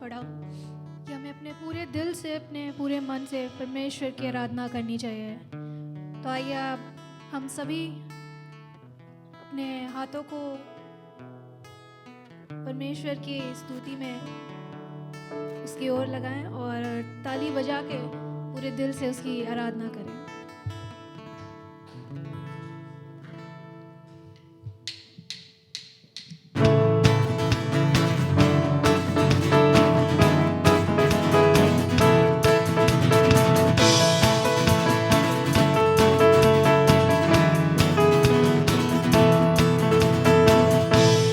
पढ़ा कि हमें अपने पूरे दिल से, अपने पूरे मन से परमेश्वर की आराधना करनी चाहिए। तो आइए आप हम सभी अपने हाथों को परमेश्वर की स्तुति में उसकी ओर लगाएं और ताली बजा के पूरे दिल से उसकी आराधना करें।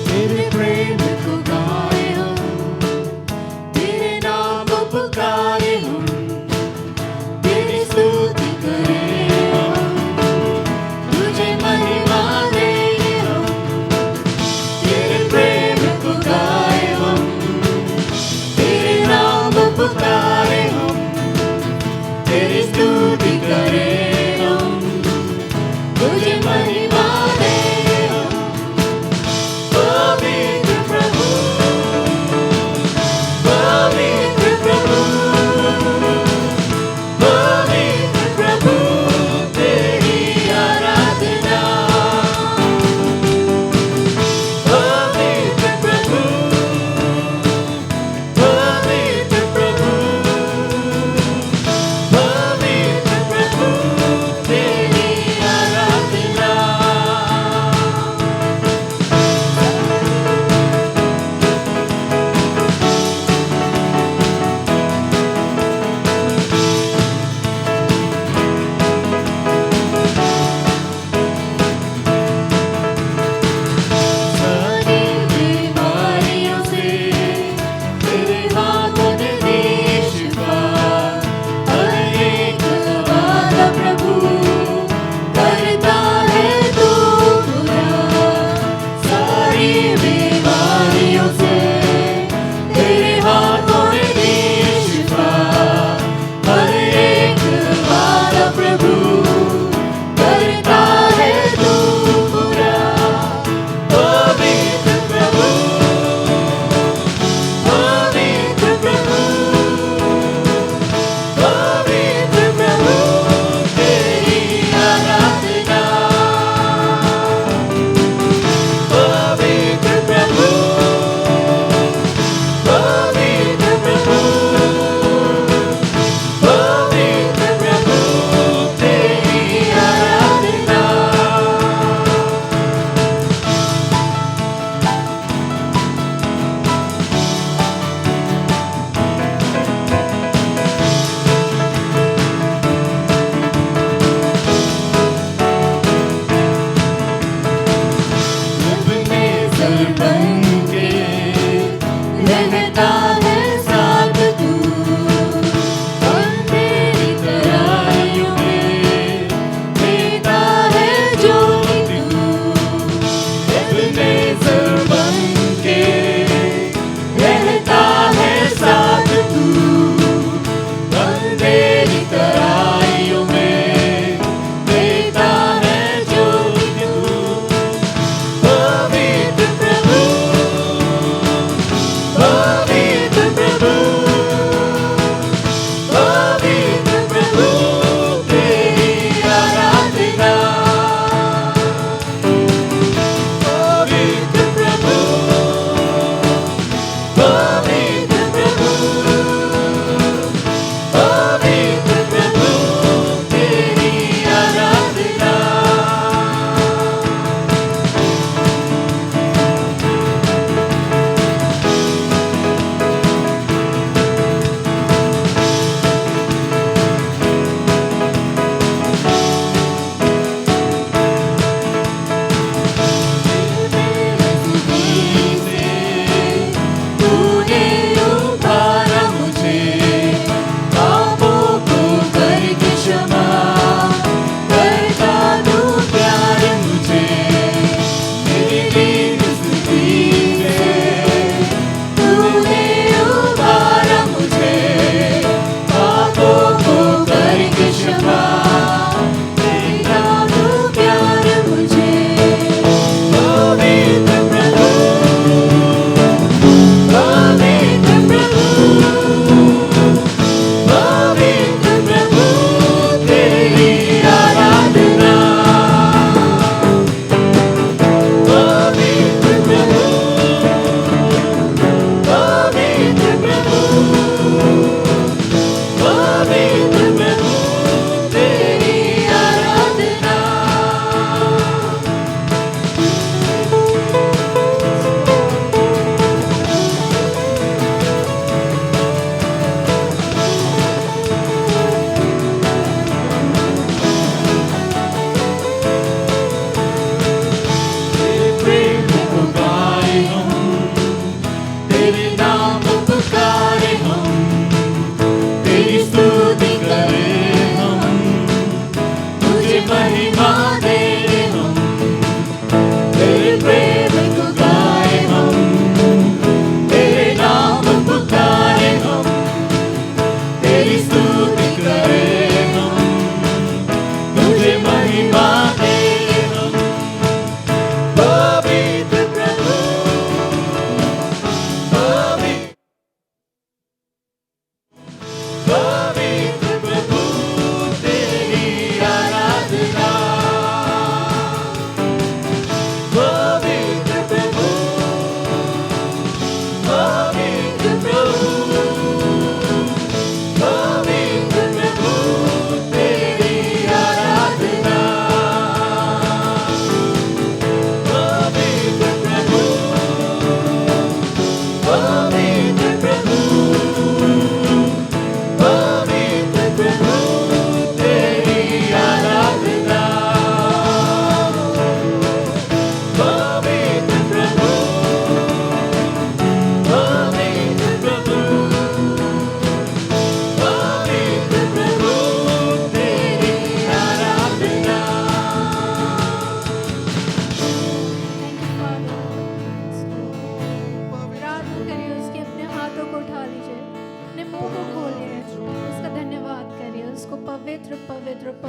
तेरे प्रेम को गाए हम, तेरे नाम पुकारे हम, तेरी स्तुति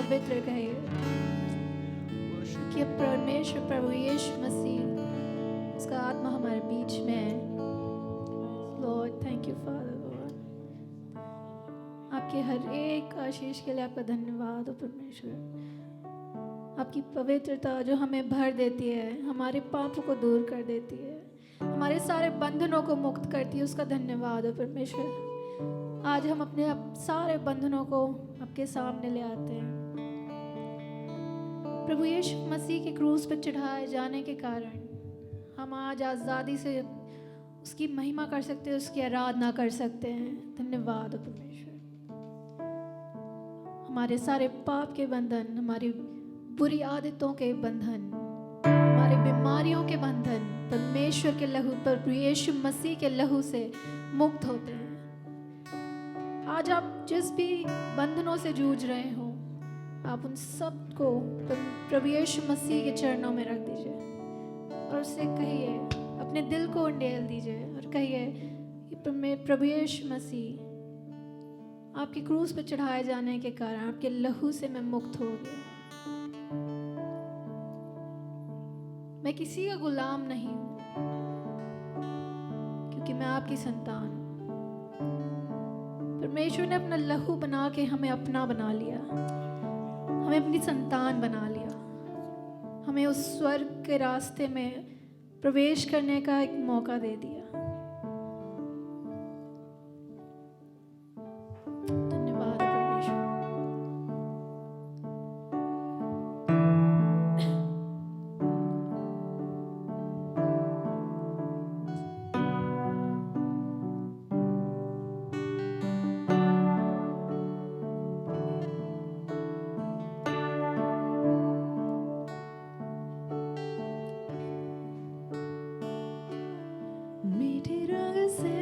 पवित्र कहिए कि परमेश्वर प्रभु यीशु मसीह उसका आत्मा हमारे बीच में है। Lord thank you father Lord, आपके हर एक आशीष के लिए आपका धन्यवाद हो परमेश्वर। आपकी पवित्रता जो हमें भर देती है, हमारे पापों को दूर कर देती है, हमारे सारे बंधनों को मुक्त करती है, उसका धन्यवाद हो परमेश्वर। आज हम अपने सारे बंधनों को आपके सामने ले आते हैं। प्रभु यीशु मसीह के क्रूस पर चढ़ाए जाने के कारण हम आज आज़ादी से उसकी महिमा कर सकते हैं, उसकी आराधना कर सकते हैं। धन्यवाद हो परमेश्वर। हमारे सारे पाप के बंधन, हमारी बुरी आदतों के बंधन, हमारे बीमारियों के बंधन परमेश्वर के लहू पर, यीशु मसीह के लहू से मुक्त होते हैं। आज आप जिस भी बंधनों से जूझ रहे हो, आप उन सब को प्रभु यीशु मसीह के चरणों में रख दीजिए और उससे कहिए, अपने दिल को उंडेल दीजिए और कहिए कि प्रभु यीशु मसीह, आपके क्रूस पर चढ़ाए जाने के कारण आपके लहू से मैं मुक्त हो गया। मैं किसी का गुलाम नहीं हूं, क्योंकि मैं आपकी संतान हूं। परमेश्वर ने अपना लहू बना के हमें अपना बना लिया, हमें अपनी संतान बना लिया, हमें उस स्वर्ग के रास्ते में प्रवेश करने का एक मौका दे दिया। धन्यवाद परमेश्वर। मीठे रंग से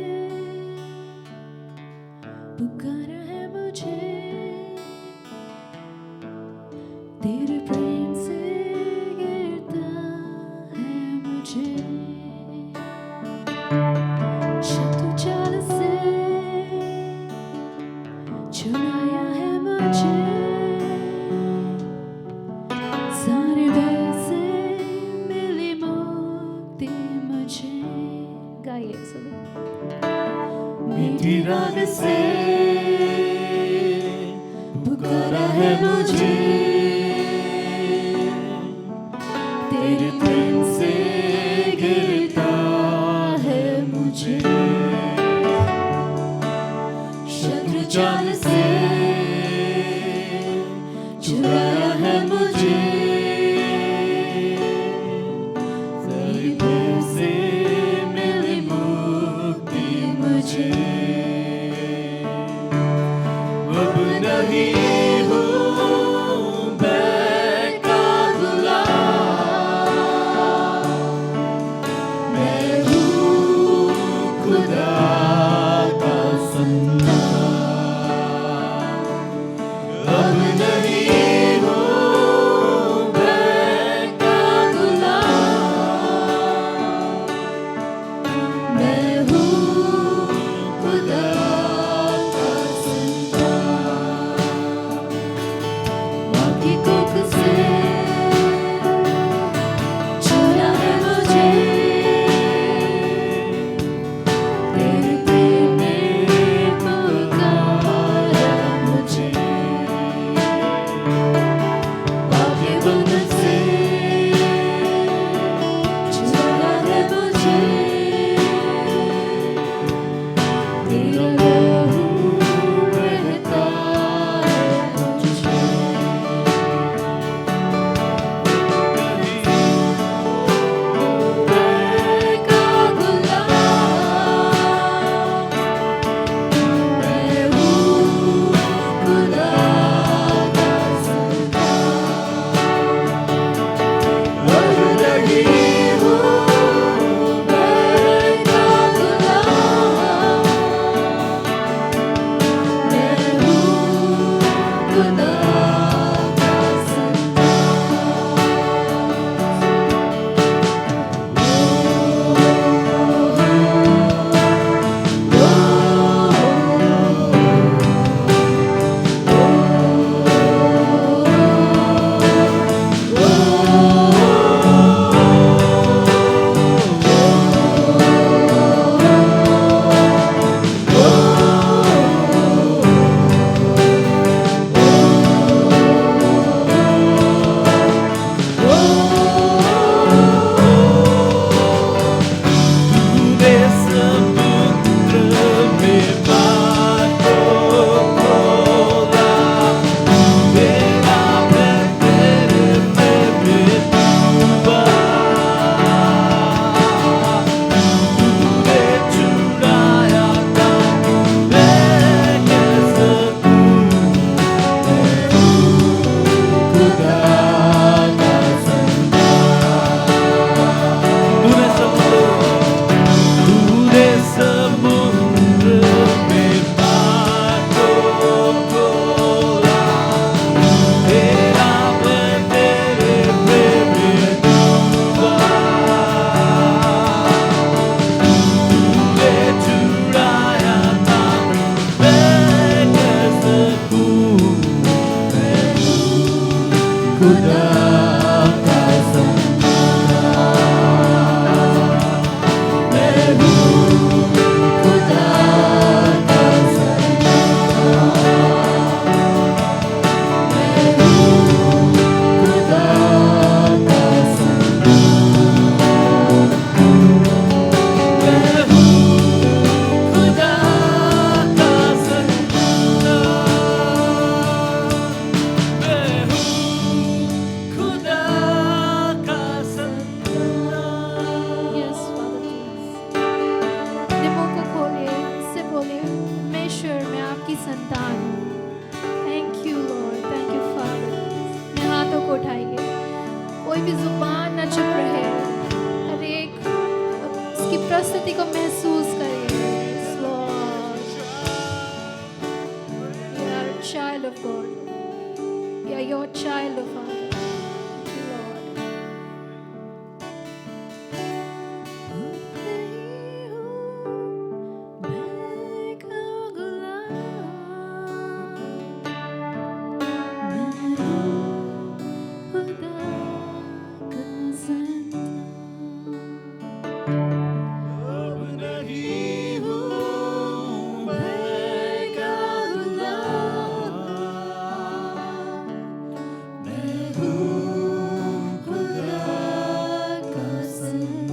पुकारा है मुझे, तेरे प्रेम से गिरता है मुझे। शत्रु जाल से छुड़ाया है मुझे, सारे भय से मिली मुक्ति मुझे। गाइए सभी। मीठी राग से पुकारा है मुझे, तेरे प्रेम से गिरता है मुझे। शत्रु जाल से छुड़ाया है मुझे, तेरे प्रेम से मिली मुक्ति मुझे। अब नहीं हूँ मैं का गुलाम, मैं हूँ खुदा का संतान। अब नहीं हूँ खुदा का संतान, मैं हूँ खुदा का संतान, मैं हूँ खुदा का संतान, मैं हूँ खुदा का संतान, मैं हूँ खुदा का संतान। यस फादर जीसस, अपने मुंह को खोलिए, इससे बोलिए परमेश्वर मैं आपकी संतान हूँ। Thank you Lord, thank you father. अपने हाथों को उठाइए, कोई भी जुबान न चुप रहे, हर एक उसकी प्रस्तुति को महसूस करिए। Yes, Lord. We are a child of God. We are your child, O Father. Thank you, Lord. अब नहीं हूँ मैं का गुलाम, मैं हूँ खुदा का संतान।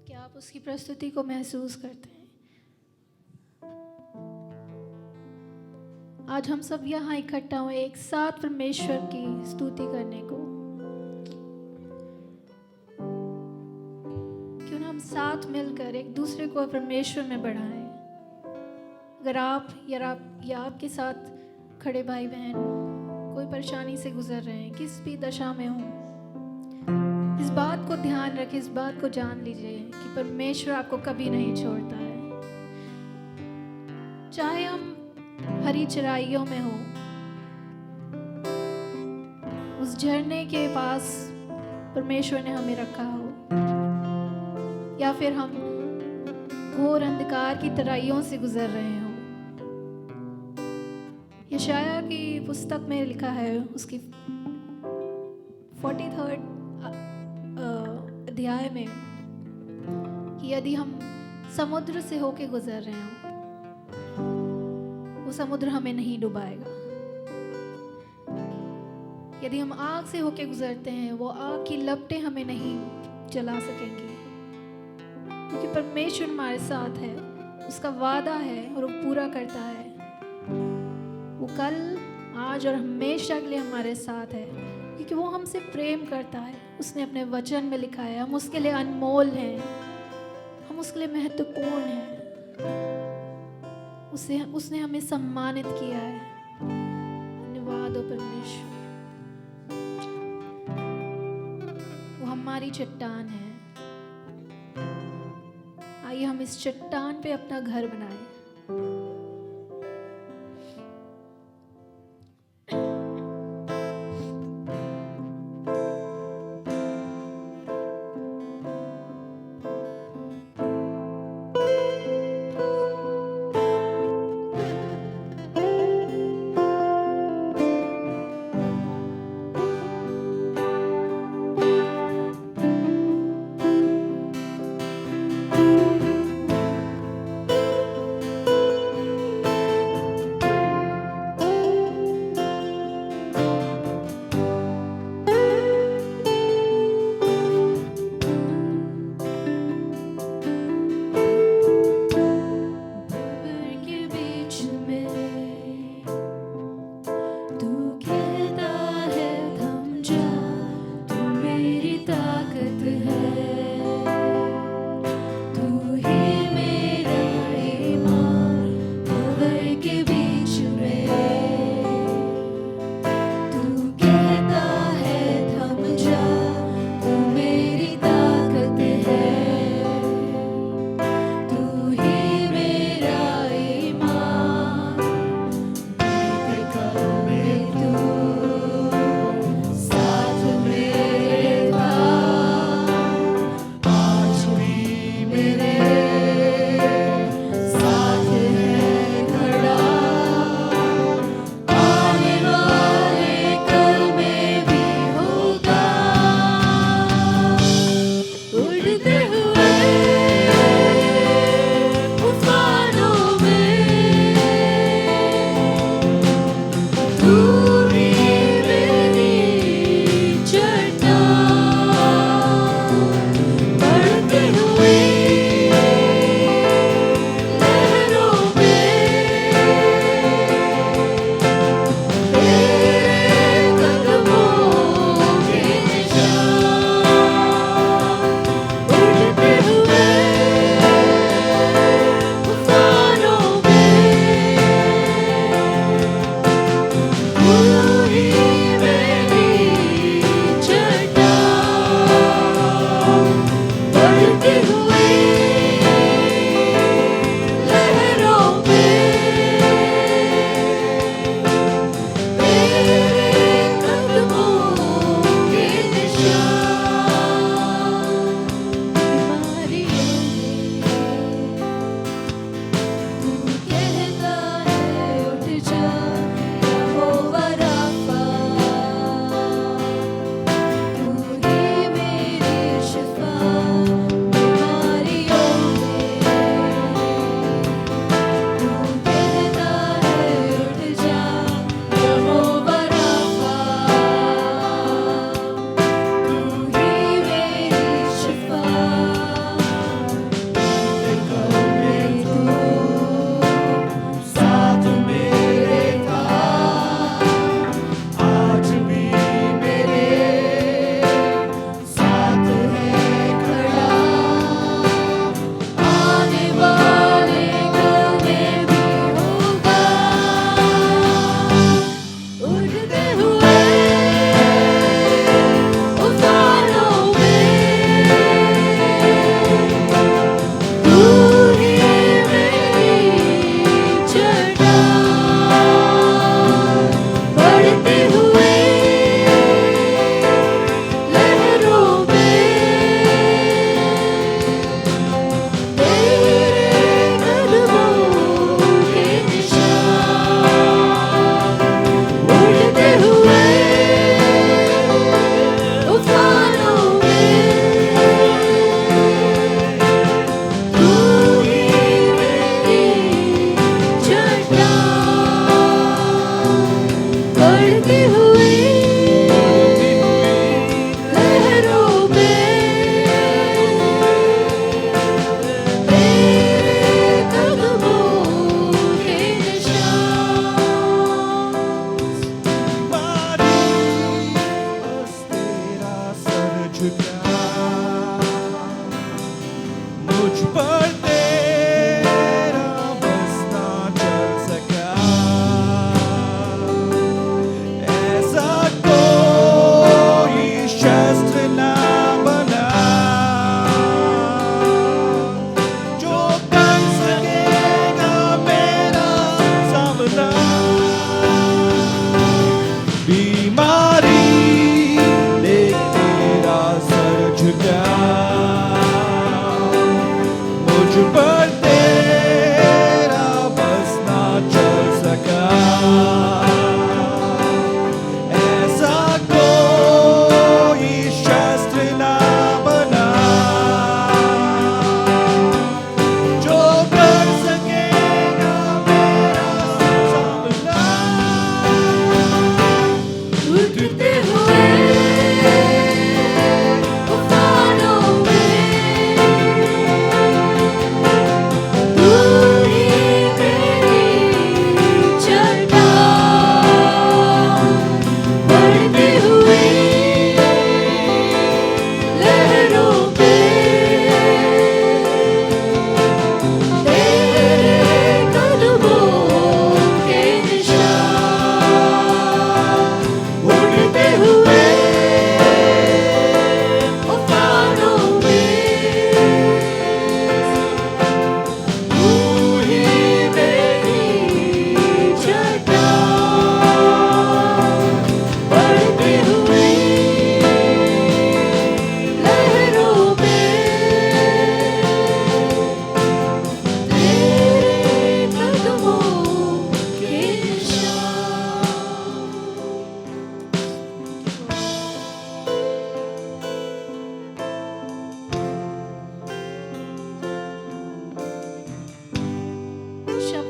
क्या आप उसकी प्रस्तुति को महसूस करते हैं? आज हम सब यहाँ इकट्ठा हुए एक साथ परमेश्वर की स्तुति करने को। क्यों ना हम साथ मिलकर एक दूसरे को परमेश्वर में बढ़ाएं। अगर आप या आपके साथ खड़े भाई बहन कोई परेशानी से गुजर रहे हैं, किस भी दशा में हों, इस बात को ध्यान रखें, इस बात को जान लीजिए कि परमेश्वर आपको कभी नहीं छोड़ता है। चाहे हम हरी चराइयों में हो, उस झरने के पास परमेश्वर ने हमें रखा हो, या फिर हम घोर अंधकार की तराइयों से गुजर रहे हो। यशाया की पुस्तक में लिखा है, उसकी 43rd अध्याय में, कि यदि हम समुद्र से होके गुजर रहे हो, वो समुद्र हमें नहीं डुबाएगा। यदि हम आग से होके गुजरते हैं, वो आग की लपटें हमें नहीं जला सकेंगी, क्योंकि परमेश्वर हमारे साथ है, उसका वादा है और वो पूरा करता है। वो कल, आज और हमेशा के लिए हमारे साथ है, क्योंकि वो हमसे प्रेम करता है। उसने अपने वचन में लिखा है, हम उसके लिए अनमोल हैं, हम उसके लिए महत्वपूर्ण हैं। उसने हमें सम्मानित किया है। धन्यवाद हो परमेश्वर, वो हमारी चट्टान है। आइए हम इस चट्टान पे अपना घर बनाएं।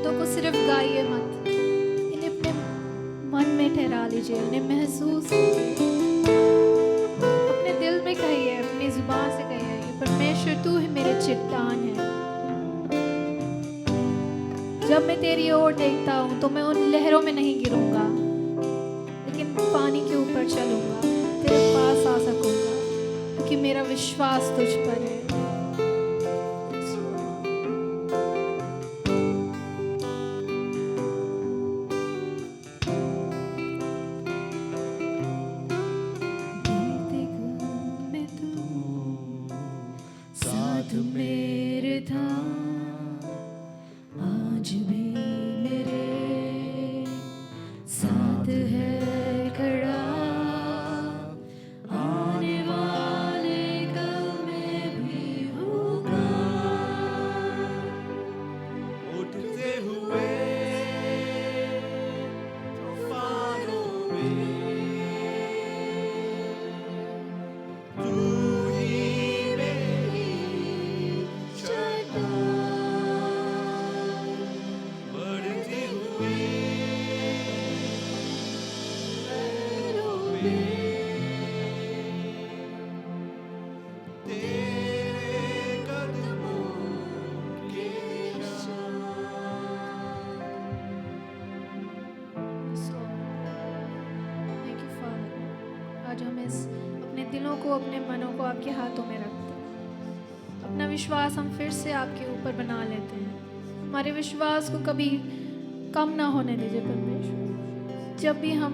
शब्दों को सिर्फ गाइए मत, इन्हें अपने मन में ठहरा लीजिए, उन्हें महसूस कीजिए, अपने दिल में कहिए, अपनी जुबान से कहिए, परमेश्वर तू ही मेरे चट्टान है। जब मैं तेरी ओर देखता हूँ तो मैं उन लहरों में नहीं गिरूंगा, लेकिन पानी के ऊपर चलूंगा, तेरे पास आ सकूंगा, क्योंकि मेरा विश्वास तुझ पर है। में तू साथ मेरे था, आज भी मेरे साथ है खड़ा, आने वाले कल में भी होगा। उठते हुए तूफानों में तू ही मेरी चट्टान, बढ़ती हुई लहरों में तेरे कदमों के निशान। Thank you, Father. आज हम इस अपने दिलों को, अपने मनों को आपके हाथों में रखते हैं। अपना विश्वास हम फिर से आपके ऊपर बना लेते हैं। हमारे विश्वास को कभी कम ना होने दीजिए परमेश्वर। जब भी हम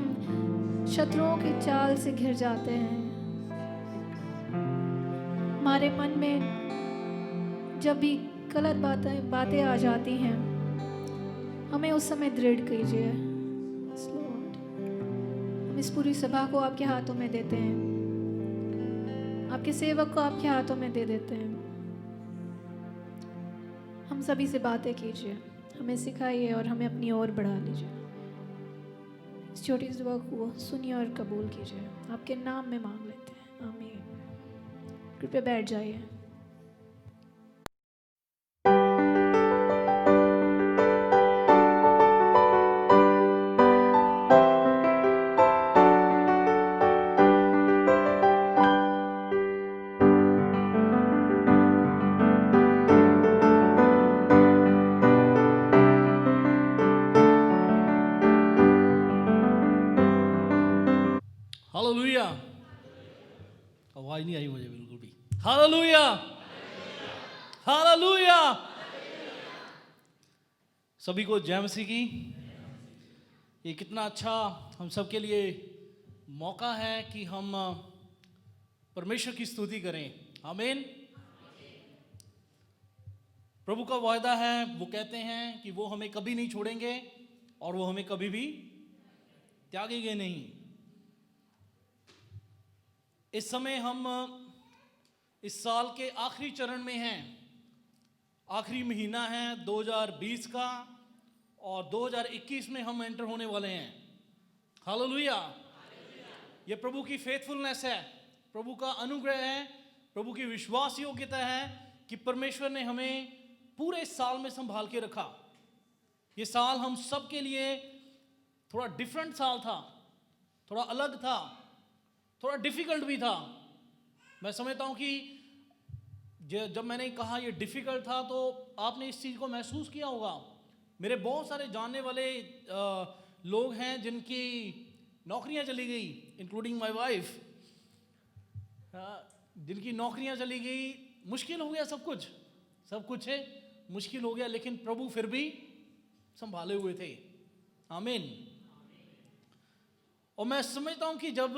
शत्रुओं की चाल से घिर जाते हैं, हमारे मन में जब भी गलत बातें आ जाती हैं, हमें उस समय दृढ़ कीजिए। Yes, Lord. हम इस पूरी सभा को आपके हाथों में देते हैं, आपके सेवक को आपके हाथों में दे देते हैं। हम सभी से बातें कीजिए, हमें सिखाइए और हमें अपनी ओर बढ़ा लीजिए। इस छोटी सी दुआ को सुनिए और कबूल कीजिए। आपके नाम में मांग लेते हैं, आमीन। कृपया बैठ जाइए। हालेलुया। आवाज नहीं आई मुझे बिल्कुल भी। Hallelujah, hallelujah. सभी को जय मसीह की। ये कितना अच्छा हम सब के लिए मौका है कि हम परमेश्वर की स्तुति करें। आमीन। प्रभु का वायदा है, वो कहते हैं कि वो हमें कभी नहीं छोड़ेंगे और वो हमें कभी भी त्यागेंगे नहीं। इस समय हम इस साल के आखिरी चरण में हैं। आखिरी महीना है 2020 का और 2021 में हम एंटर होने वाले हैं। हालेलुया। ये प्रभु की फेथफुलनेस है, प्रभु का अनुग्रह है, प्रभु की विश्वास योग्यता है कि परमेश्वर ने हमें पूरे साल में संभाल के रखा। ये साल हम सब के लिए थोड़ा डिफरेंट साल था, थोड़ा अलग था, थोड़ा डिफिकल्ट भी था। मैं समझता हूँ कि जब मैंने कहा ये डिफिकल्ट था तो आपने इस चीज़ को महसूस किया होगा। मेरे बहुत सारे जानने वाले लोग हैं जिनकी नौकरियां चली गई, इंक्लूडिंग माय वाइफ, जिनकी नौकरियां चली गई। मुश्किल हो गया, सब कुछ है, मुश्किल हो गया, लेकिन प्रभु फिर भी संभाले हुए थे। आमीन। और मैं समझता हूँ कि जब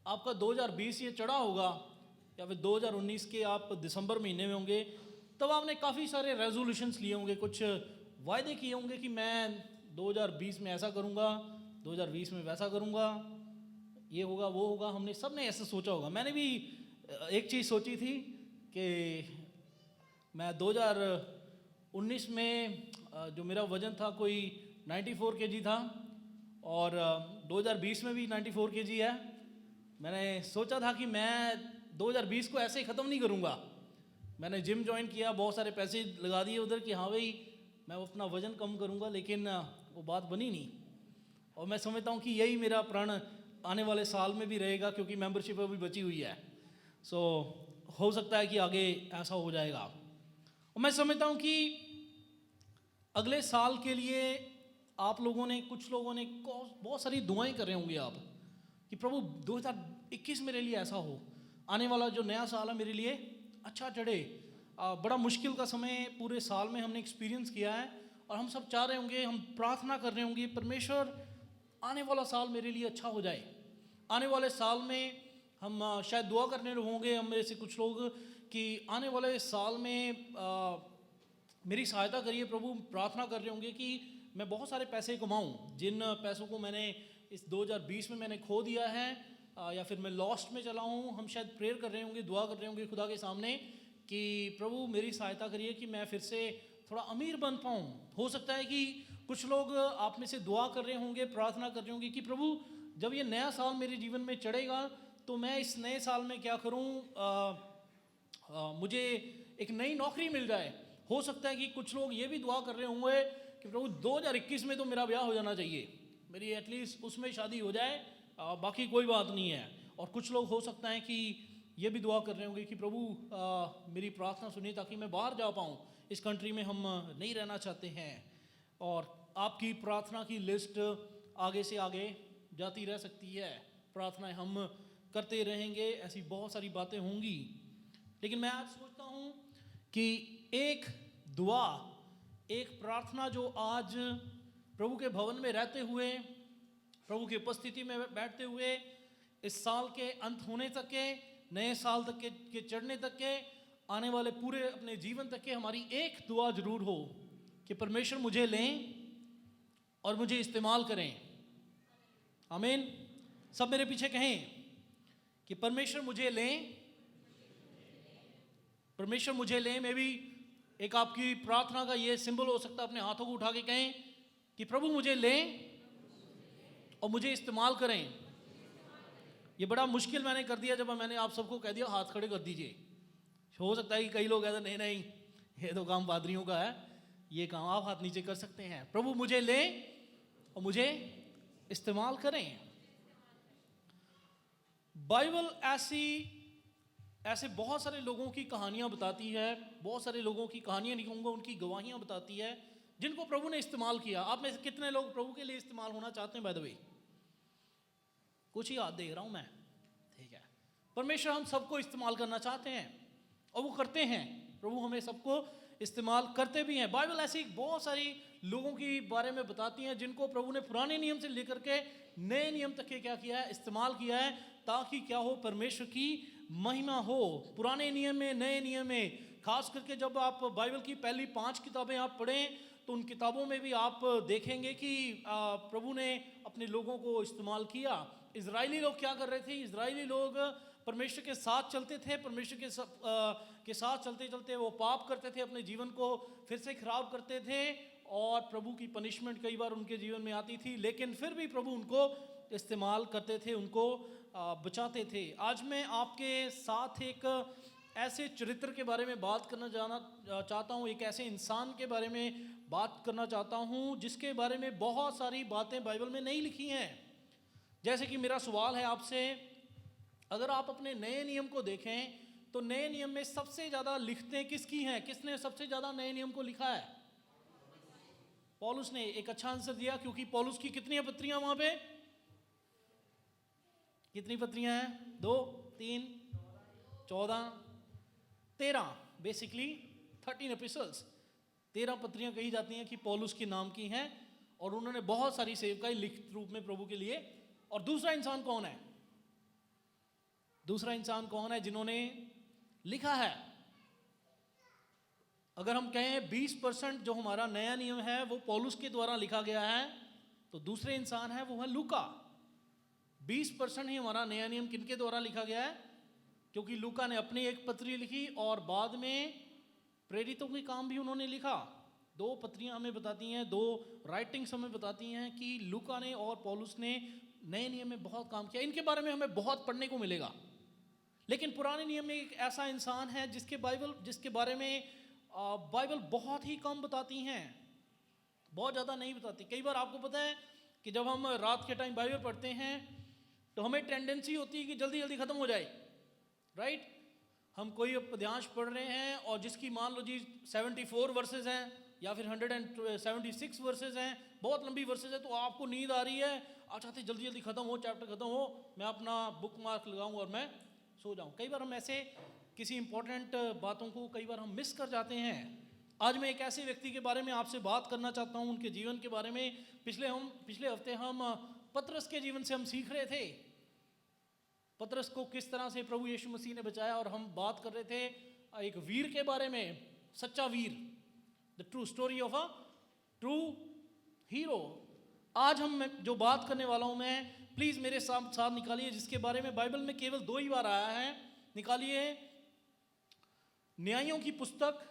आपका 2020 ये चढ़ा होगा या फिर 2019 के आप दिसंबर महीने में होंगे, तब आपने काफ़ी सारे रेजोल्यूशंस लिए होंगे, कुछ वायदे किए होंगे कि मैं 2020 में ऐसा करूँगा, 2020 में वैसा करूँगा, ये होगा वो होगा। हमने सब ने ऐसा सोचा होगा। मैंने भी एक चीज़ सोची थी कि मैं 2019 में जो मेरा वज़न था कोई 94 kg था और 2020 में भी 94 kg है। मैंने सोचा था कि मैं 2020 को ऐसे ही ख़त्म नहीं करूँगा। मैंने जिम ज्वाइन किया, बहुत सारे पैसे लगा दिए उधर कि हाँ भाई मैं अपना वज़न कम करूँगा, लेकिन वो बात बनी नहीं। और मैं समझता हूँ कि यही मेरा प्रण आने वाले साल में भी रहेगा, क्योंकि मेंबरशिप अभी बची हुई है। सो हो सकता है कि आगे ऐसा हो जाएगा। और मैं समझता हूँ कि अगले साल के लिए आप लोगों ने, कुछ लोगों ने बहुत सारी दुआएं कर रहे होंगे आप, कि प्रभु 2021 मेरे लिए ऐसा हो, आने वाला जो नया साल है मेरे लिए अच्छा चढ़े। बड़ा मुश्किल का समय पूरे साल में हमने एक्सपीरियंस किया है, और हम सब चाह रहे होंगे, हम प्रार्थना कर रहे होंगे, परमेश्वर आने वाला साल मेरे लिए अच्छा हो जाए। आने वाले साल में हम शायद दुआ करने होंगे, हम में से कुछ लोग, कि आने वाले साल में मेरी सहायता करिए प्रभु। प्रार्थना कर रहे होंगे कि मैं बहुत सारे पैसे कमाऊं, जिन पैसों को मैंने इस 2020 में मैंने खो दिया है, या फिर मैं लॉस्ट में चला हूं। हम शायद प्रेयर कर रहे होंगे, दुआ कर रहे होंगे खुदा के सामने कि प्रभु मेरी सहायता करिए कि मैं फिर से थोड़ा अमीर बन पाऊं। हो सकता है कि कुछ लोग आप में से दुआ कर रहे होंगे, प्रार्थना कर रहे होंगे कि प्रभु जब ये नया साल मेरे जीवन में चढ़ेगा तो मैं इस नए साल में क्या करूं, मुझे एक नई नौकरी मिल जाए। हो सकता है कि कुछ लोग ये भी दुआ कर रहे होंगे कि प्रभु 2021 में तो मेरा ब्याह हो जाना चाहिए, मेरी एटलीस्ट उसमें शादी हो जाए, बाकी कोई बात नहीं है। और कुछ लोग हो सकता है कि ये भी दुआ कर रहे होंगे कि प्रभु मेरी प्रार्थना सुनिए ताकि मैं बाहर जा पाऊँ, इस कंट्री में हम नहीं रहना चाहते हैं। और आपकी प्रार्थना की लिस्ट आगे से आगे जाती रह सकती है, प्रार्थनाएं हम करते रहेंगे, ऐसी बहुत सारी बातें होंगी। लेकिन मैं आज सोचता हूँ कि एक दुआ, एक प्रार्थना जो आज प्रभु के भवन में रहते हुए, प्रभु की उपस्थिति में बैठते हुए, इस साल के अंत होने तक के, नए साल तक के चढ़ने तक के, आने वाले पूरे अपने जीवन तक के हमारी एक दुआ जरूर हो कि परमेश्वर मुझे लें और मुझे इस्तेमाल करें। आमीन। सब मेरे पीछे कहें कि परमेश्वर मुझे लें, परमेश्वर मुझे लें। मैं भी एक आपकी प्रार्थना का ये सिंबल हो सकता है, अपने हाथों को उठा के कहें कि प्रभु मुझे लें और मुझे इस्तेमाल करें। ये बड़ा मुश्किल मैंने कर दिया जब मैंने आप सबको कह दिया हाथ खड़े कर दीजिए। हो सकता है कि कई लोग कहते नहीं नहीं ये तो काम पादरियों का है, ये काम आप हाथ नीचे कर सकते हैं। प्रभु मुझे लें और मुझे इस्तेमाल करें। बाइबल ऐसे बहुत सारे लोगों की कहानियां बताती है, बहुत सारे लोगों की कहानियां नहीं कहूँगा, उनकी गवाहियां बताती है जिनको प्रभु ने इस्तेमाल किया। आप में से कितने लोग प्रभु के लिए इस्तेमाल होना चाहते हैं? बाय द वे कुछ ही हाथ देख रहा हूं मैं, ठीक है। परमेश्वर हम सबको इस्तेमाल करना चाहते हैं और वो करते हैं। प्रभु हमें सबको इस्तेमाल करते भी हैं। बाइबल ऐसी बहुत सारी लोगों के बारे में बताती हैं जिनको प्रभु ने पुराने नियम से लेकर के नए नियम तक के क्या किया है, इस्तेमाल किया है, ताकि क्या हो, परमेश्वर की महिमा हो। पुराने नियम में, नए नियम में, खास करके जब आप बाइबल की पहली 5 किताबें आप पढ़ें तो उन किताबों में भी आप देखेंगे कि प्रभु ने अपने लोगों को इस्तेमाल किया। इजरायली लोग क्या कर रहे थे? इजरायली लोग परमेश्वर के साथ चलते थे, परमेश्वर के साथ चलते चलते वो पाप करते थे, अपने जीवन को फिर से खराब करते थे और प्रभु की पनिशमेंट कई बार उनके जीवन में आती थी, लेकिन फिर भी प्रभु उनको इस्तेमाल करते थे, उनको बचाते थे। आज मैं आपके साथ एक ऐसे चरित्र के बारे में बात करना चाहता हूँ, एक ऐसे इंसान के बारे में बात करना चाहता हूँ जिसके बारे में बहुत सारी बातें बाइबल में नहीं लिखी हैं। जैसे कि मेरा सवाल है आपसे, अगर आप अपने नए नियम को देखें तो नए नियम में सबसे ज़्यादा लिखतें किसकी हैं? किसने सबसे ज़्यादा नए नियम को लिखा है? पौलुस ने। एक अच्छा आंसर दिया, क्योंकि पौलुस की कितनी पत्रियां वहां पे? कितनी पत्रियां हैं? 2, 3, 14, 13, बेसिकली 13 एपिसोड्स, 13 पत्रियां कही जाती हैं कि पौलुस के नाम की हैं और उन्होंने बहुत सारी सेवकाई लिखित रूप में प्रभु के लिए। और दूसरा इंसान कौन है? दूसरा इंसान कौन है जिन्होंने लिखा है? अगर हम कहें 20% जो हमारा नया नियम है वो पौलुस के द्वारा लिखा गया है, तो दूसरे इंसान है वो है लूका। 20% ही हमारा नया नियम किनके द्वारा लिखा गया है? क्योंकि लूका ने अपनी एक पत्री लिखी और बाद में प्रेरितों के काम भी उन्होंने लिखा। 2 पत्रियां हमें बताती हैं, 2 राइटिंग्स हमें बताती हैं कि लूका ने और पौलुस ने नए नियम में बहुत काम किया। इनके बारे में हमें बहुत पढ़ने को मिलेगा। लेकिन पुराने नियम में एक ऐसा इंसान है जिसके बारे में बाइबल बहुत ही कम बताती हैं। बहुत ज़्यादा नहीं बताते। कई बार आपको पता है कि जब हम रात के टाइम बाइबल पढ़ते हैं तो हमें टेंडेंसी होती है कि जल्दी जल्दी ख़त्म हो जाए, राइट। हम कोई पद्यांश पढ़ रहे हैं और जिसकी मान लो जी 74 वर्सेस हैं या फिर 176 वर्सेस हैं, बहुत लंबी वर्सेस है, तो आपको नींद आ रही है, आप चाहते जल्दी जल्दी ख़त्म हो, चैप्टर ख़त्म हो, मैं अपना बुक मार्क लगाऊँ और मैं सो जाऊँ। कई बार हम ऐसे किसी इंपॉर्टेंट बातों को कई बार हम मिस कर जाते हैं। आज मैं एक ऐसे व्यक्ति के बारे में आपसे बात करना चाहता हूँ, उनके जीवन के बारे में। पिछले हफ्ते हम पतरस के जीवन से हम सीख रहे थे, पतरस को किस तरह से प्रभु यीशु मसीह ने बचाया, और हम बात कर रहे थे एक वीर के बारे में, सच्चा वीर, the true story of a true hero. आज हम जो बात करने वाला हूँ मैं, प्लीज़ मेरे साथ निकालिए, जिसके बारे में बाइबल में केवल 2 ही बार आया है। निकालिए न्यायों की पुस्तक,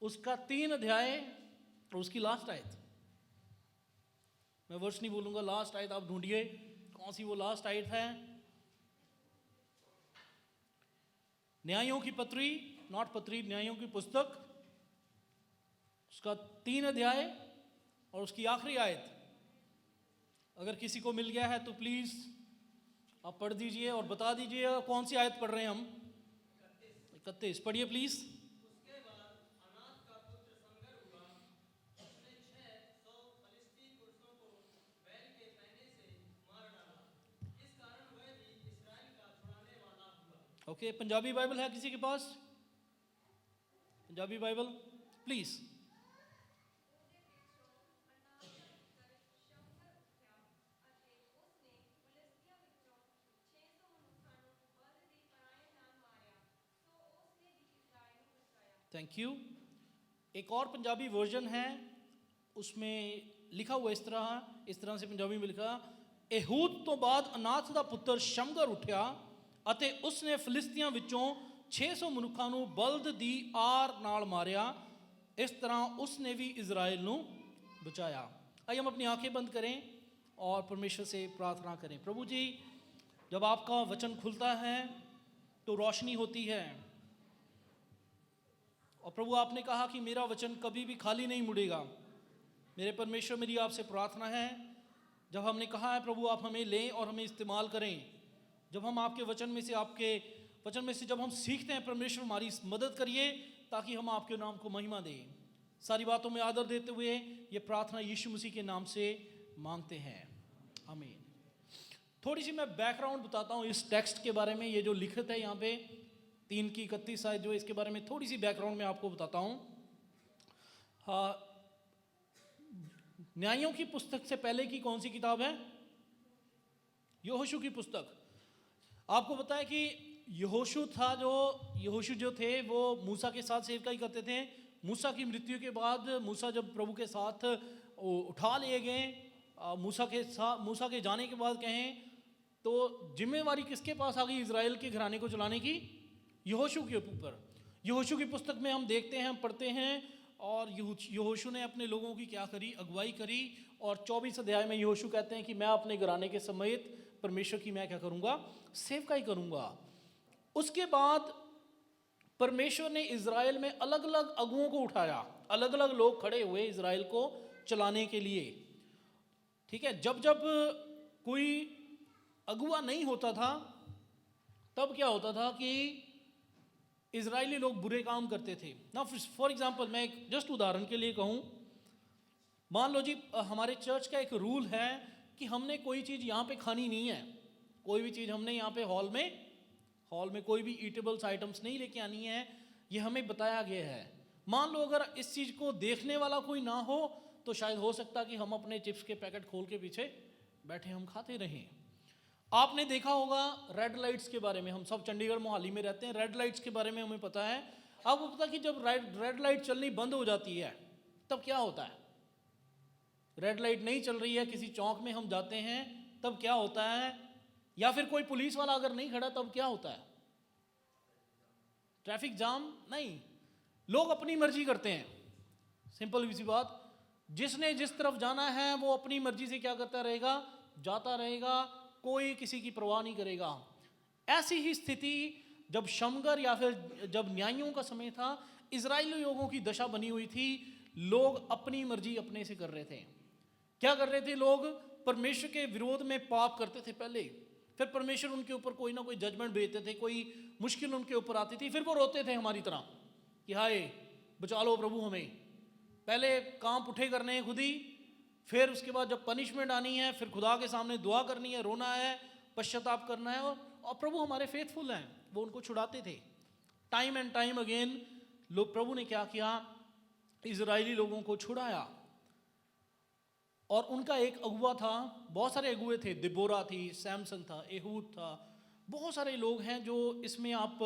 उसका 3 अध्याय और उसकी लास्ट आयत। मैं वर्ष नहीं बोलूंगा, लास्ट आयत आप ढूंढिए कौन सी वो लास्ट आयत है। न्यायों की पत्री, नॉट पत्री, न्यायों की पुस्तक, उसका 3 अध्याय और उसकी आखिरी आयत। अगर किसी को मिल गया है तो प्लीज आप पढ़ दीजिए और बता दीजिए कौन सी आयत पढ़ रहे हैं हम। 31 पढ़िए प्लीज। उसके बाद अनाथ का पुत्र संगर हुआ, उसने 600 फलिस्ती पुरुषों को बैल के पहने से मार डाला, इस कारण वह भी इस्राएल का छुड़ाने वाला हुआ। ओके, पंजाबी बाइबल है किसी के पास? Punjabi Bible please. Thank you. एक और पंजाबी वर्जन है, उसमें लिखा हुआ इस तरह से पंजाबी में लिखा, एहूद तो बाद अनाथ ਦਾ ਪੁੱਤਰ ਸ਼ਮਗਰ ਉੱਠਿਆ ਅਤੇ ਉਸਨੇ ਫਿਲਿਸਤੀਆਂ ਵਿੱਚੋਂ 600 ਮਨੁੱਖਾਂ ਨੂੰ ਬਲਦ ਦੀ ਆਰ ਨਾਲ ਮਾਰਿਆ, इस तरह उसने भी इज़राइल ਨੂੰ बचाया। आइए हम अपनी आंखें बंद करें और परमेश्वर से प्रार्थना करें। प्रभु जी, जब आपका वचन खुलता है तो रोशनी होती है, और प्रभु आपने कहा कि मेरा वचन कभी भी खाली नहीं मुड़ेगा। मेरे परमेश्वर, मेरी आपसे प्रार्थना है, जब हमने कहा है प्रभु आप हमें लें और हमें इस्तेमाल करें, जब हम आपके वचन में से जब हम सीखते हैं, परमेश्वर हमारी मदद करिए ताकि हम आपके नाम को महिमा दें। सारी बातों में आदर देते हुए ये प्रार्थना यीशु मसीह के नाम से मांगते हैं, आमीन। थोड़ी सी मैं बैकग्राउंड बताता हूँ इस टेक्स्ट के बारे में। ये जो लिखित है यहाँ पे 3 की 31 आयत, जो इसके बारे में थोड़ी सी बैकग्राउंड में आपको बताता हूँ। न्यायों की पुस्तक से पहले की कौन सी किताब है? यहोशू की पुस्तक। आपको पता है कि यहोशू जो थे वो मूसा के साथ सेवकाई करते थे। मूसा की मृत्यु के बाद, मूसा जब प्रभु के साथ उठा लिए गए, मूसा के जाने के बाद कहें तो जिम्मेवारी किसके पास आ गई इज़राइल के घराने को चलाने की? यहोशू के ऊपर। यहोशू की पुस्तक में हम देखते हैं, हम पढ़ते हैं, और यहोशू ने अपने लोगों की क्या करी? अगुवाई करी। और 24 अध्याय में यहोशू कहते हैं कि मैं अपने घराने के समेत परमेश्वर की मैं क्या करूँगा? सेवकाई करूँगा। उसके बाद परमेश्वर ने इज़राइल में अलग अलग अगुओं को उठाया, अलग अलग लोग खड़े हुए इज़राइल को चलाने के लिए, ठीक है। जब जब कोई अगुआ नहीं होता था तब क्या होता था कि इजरायली लोग बुरे काम करते थे ना। फॉर एग्जांपल, मैं एक जस्ट उदाहरण के लिए कहूँ, मान लो जी हमारे चर्च का एक रूल है कि हमने कोई चीज़ यहाँ पे खानी नहीं है। कोई भी चीज़ हमने यहाँ पे हॉल में कोई भी ईटेबल्स आइटम्स नहीं लेके आनी है, ये हमें बताया गया है। मान लो अगर इस चीज़ को देखने वाला कोई ना हो तो शायद हो सकता कि हम अपने चिप्स के पैकेट खोल के पीछे बैठे हम खाते रहें। आपने देखा होगा रेड लाइट्स के बारे में, हम सब चंडीगढ़ मोहाली में रहते हैं, रेड लाइट्स के बारे में हमें पता है। आपको पता कि जब रेड लाइट चलनी बंद हो जाती है तब क्या होता है? रेड लाइट नहीं चल रही है, किसी चौक में हम जाते हैं तब क्या होता है? या फिर कोई पुलिस वाला अगर नहीं खड़ा तब क्या होता है? ट्रैफिक जाम नहीं, लोग अपनी मर्जी करते हैं। सिंपल सी बात, जिसने जिस तरफ जाना है वो अपनी मर्जी से क्या करता रहेगा? जाता रहेगा, कोई किसी की परवाह नहीं करेगा। ऐसी ही स्थिति जब शमगर या फिर जब न्यायियों का समय था, इजरायली लोगों की दशा बनी हुई थी। लोग अपनी मर्जी अपने से कर रहे थे। क्या कर रहे थे लोग? परमेश्वर के विरोध में पाप करते थे पहले, फिर परमेश्वर उनके ऊपर कोई ना कोई जजमेंट भेजते थे, कोई मुश्किल उनके ऊपर आती थी, फिर वो रोते थे हमारी तरह कि हाय बचा लो प्रभु हमें। पहले काम पुठे करने हैं खुद ही, फिर उसके बाद जब पनिशमेंट आनी है फिर खुदा के सामने दुआ करनी है, रोना है, पश्चाताप करना है। और प्रभु हमारे फेथफुल हैं, वो उनको छुड़ाते थे। टाइम एंड टाइम अगेन लोग, प्रभु ने क्या किया? इजरायली लोगों को छुड़ाया। और उनका एक अगुआ था, बहुत सारे अगुए थे, दिबोरा थी, सैमसन था, एहूद था, बहुत सारे लोग हैं जो इसमें, आप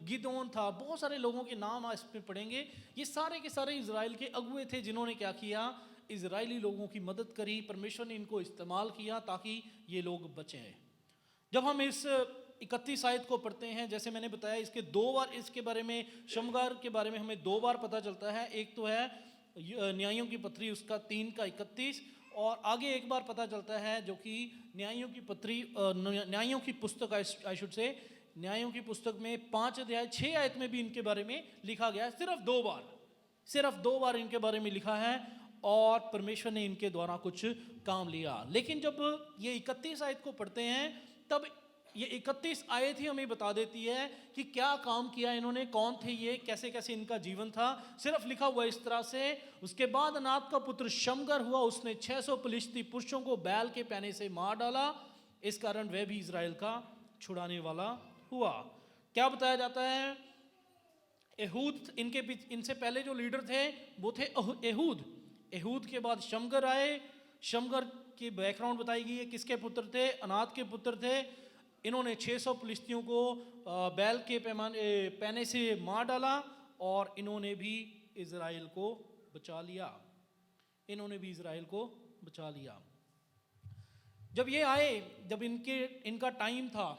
गिदोन था, बहुत सारे लोगों के नाम आप इसमें पढ़ेंगे। ये सारे के सारे इजराइल के अगुए थे जिन्होंने क्या किया? इजरायली लोगों की मदद करी। परमेश्वर ने इनको इस्तेमाल किया ताकि ये लोग बचें। जब हम इस 31 आयत को पढ़ते हैं, जैसे मैंने बताया, इसके 2 बार इसके बारे में, शमगार के बारे में हमें 2 बार पता चलता है। एक तो है न्यायों की पत्री उसका 3 का 31, और आगे एक बार पता चलता है जो कि न्यायों की पत्री, न्यायों की पुस्तक, आई शुड से, न्यायों की पुस्तक में 5 अध्याय 6 आयत में भी इनके बारे में लिखा गया है। सिर्फ 2 बार इनके बारे में लिखा है, और परमेश्वर ने इनके द्वारा कुछ काम लिया। लेकिन जब ये 31 आयत को पढ़ते हैं, तब ये 31 आयत ही हमें बता देती है कि क्या काम किया इन्होंने, कौन थे ये, कैसे कैसे इनका जीवन था। सिर्फ लिखा हुआ इस तरह से, उसके बाद अनात का पुत्र शमगर हुआ, उसने 600 फिलिस्ती पुरुषों को बैल के पैने से मार डाला, इस कारण वह भी इजराइल का छुड़ाने वाला हुआ। क्या बताया जाता है? एहूद, इनसे पहले जो लीडर थे वो थे एहूद के बाद शमगर आए। शमगर की बैकग्राउंड बताई गई है, किसके पुत्र थे? अनात के पुत्र थे। इन्होंने 600 फिलिस्तियों को बैल के पैने से मार डाला, और इन्होंने भी इजराइल को बचा लिया। जब ये आए, जब इनका टाइम था,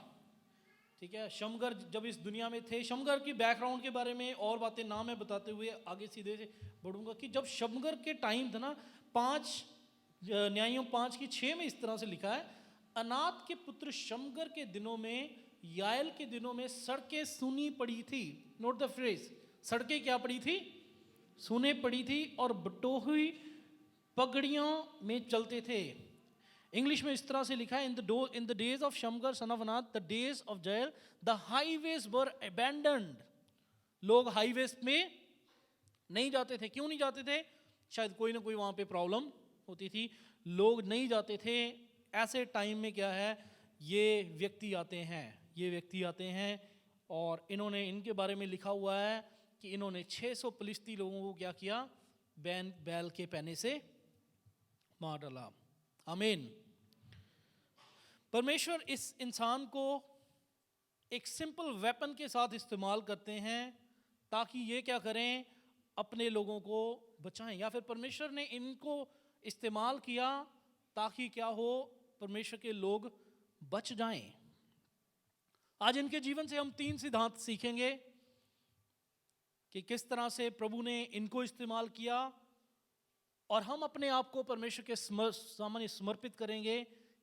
ठीक है, शमगर जब इस दुनिया में थे, शमगर की बैकग्राउंड के बारे में और बातें ना मैं बताते हुए आगे सीधे से बढ़ूंगा कि जब शमगर के टाइम था ना, 5 न्यायों 5 की 6 में इस तरह से लिखा है, अनात के पुत्र शमगर के दिनों में, याएल के दिनों में सड़कें सूनी पड़ी थी। नोट द फ्रेज, सड़कें क्या पड़ी थी? सूने पड़ी थी, और बटोही पगड़ियों में चलते थे। इंग्लिश में इस तरह से लिखा है, in the days of Shamgar son of Anath, the days of जायल, द हाईवेज वर अबैंडन्ड। लोग हाईवेज में नहीं जाते थे। क्यों नहीं जाते थे? शायद कोई ना कोई वहां पे प्रॉब्लम होती थी, लोग नहीं जाते थे। ऐसे टाइम में क्या है, ये व्यक्ति आते हैं, और इन्होंने, इनके बारे में लिखा हुआ है कि इन्होंने 600 फिलिस्ती लोगों को क्या किया? बैल के पैने से मार डाला। आमीन। परमेश्वर इस इंसान को एक सिंपल वेपन के साथ इस्तेमाल करते हैं ताकि ये क्या करें? अपने लोगों को बचाएं। या फिर परमेश्वर ने इनको इस्तेमाल किया ताकि क्या हो? परमेश्वर के लोग बच जाएं। आज इनके जीवन से हम 3 सिद्धांत सीखेंगे कि किस तरह से प्रभु ने इनको इस्तेमाल किया, और हम अपने आप को परमेश्वर के सामने समर्पित करेंगे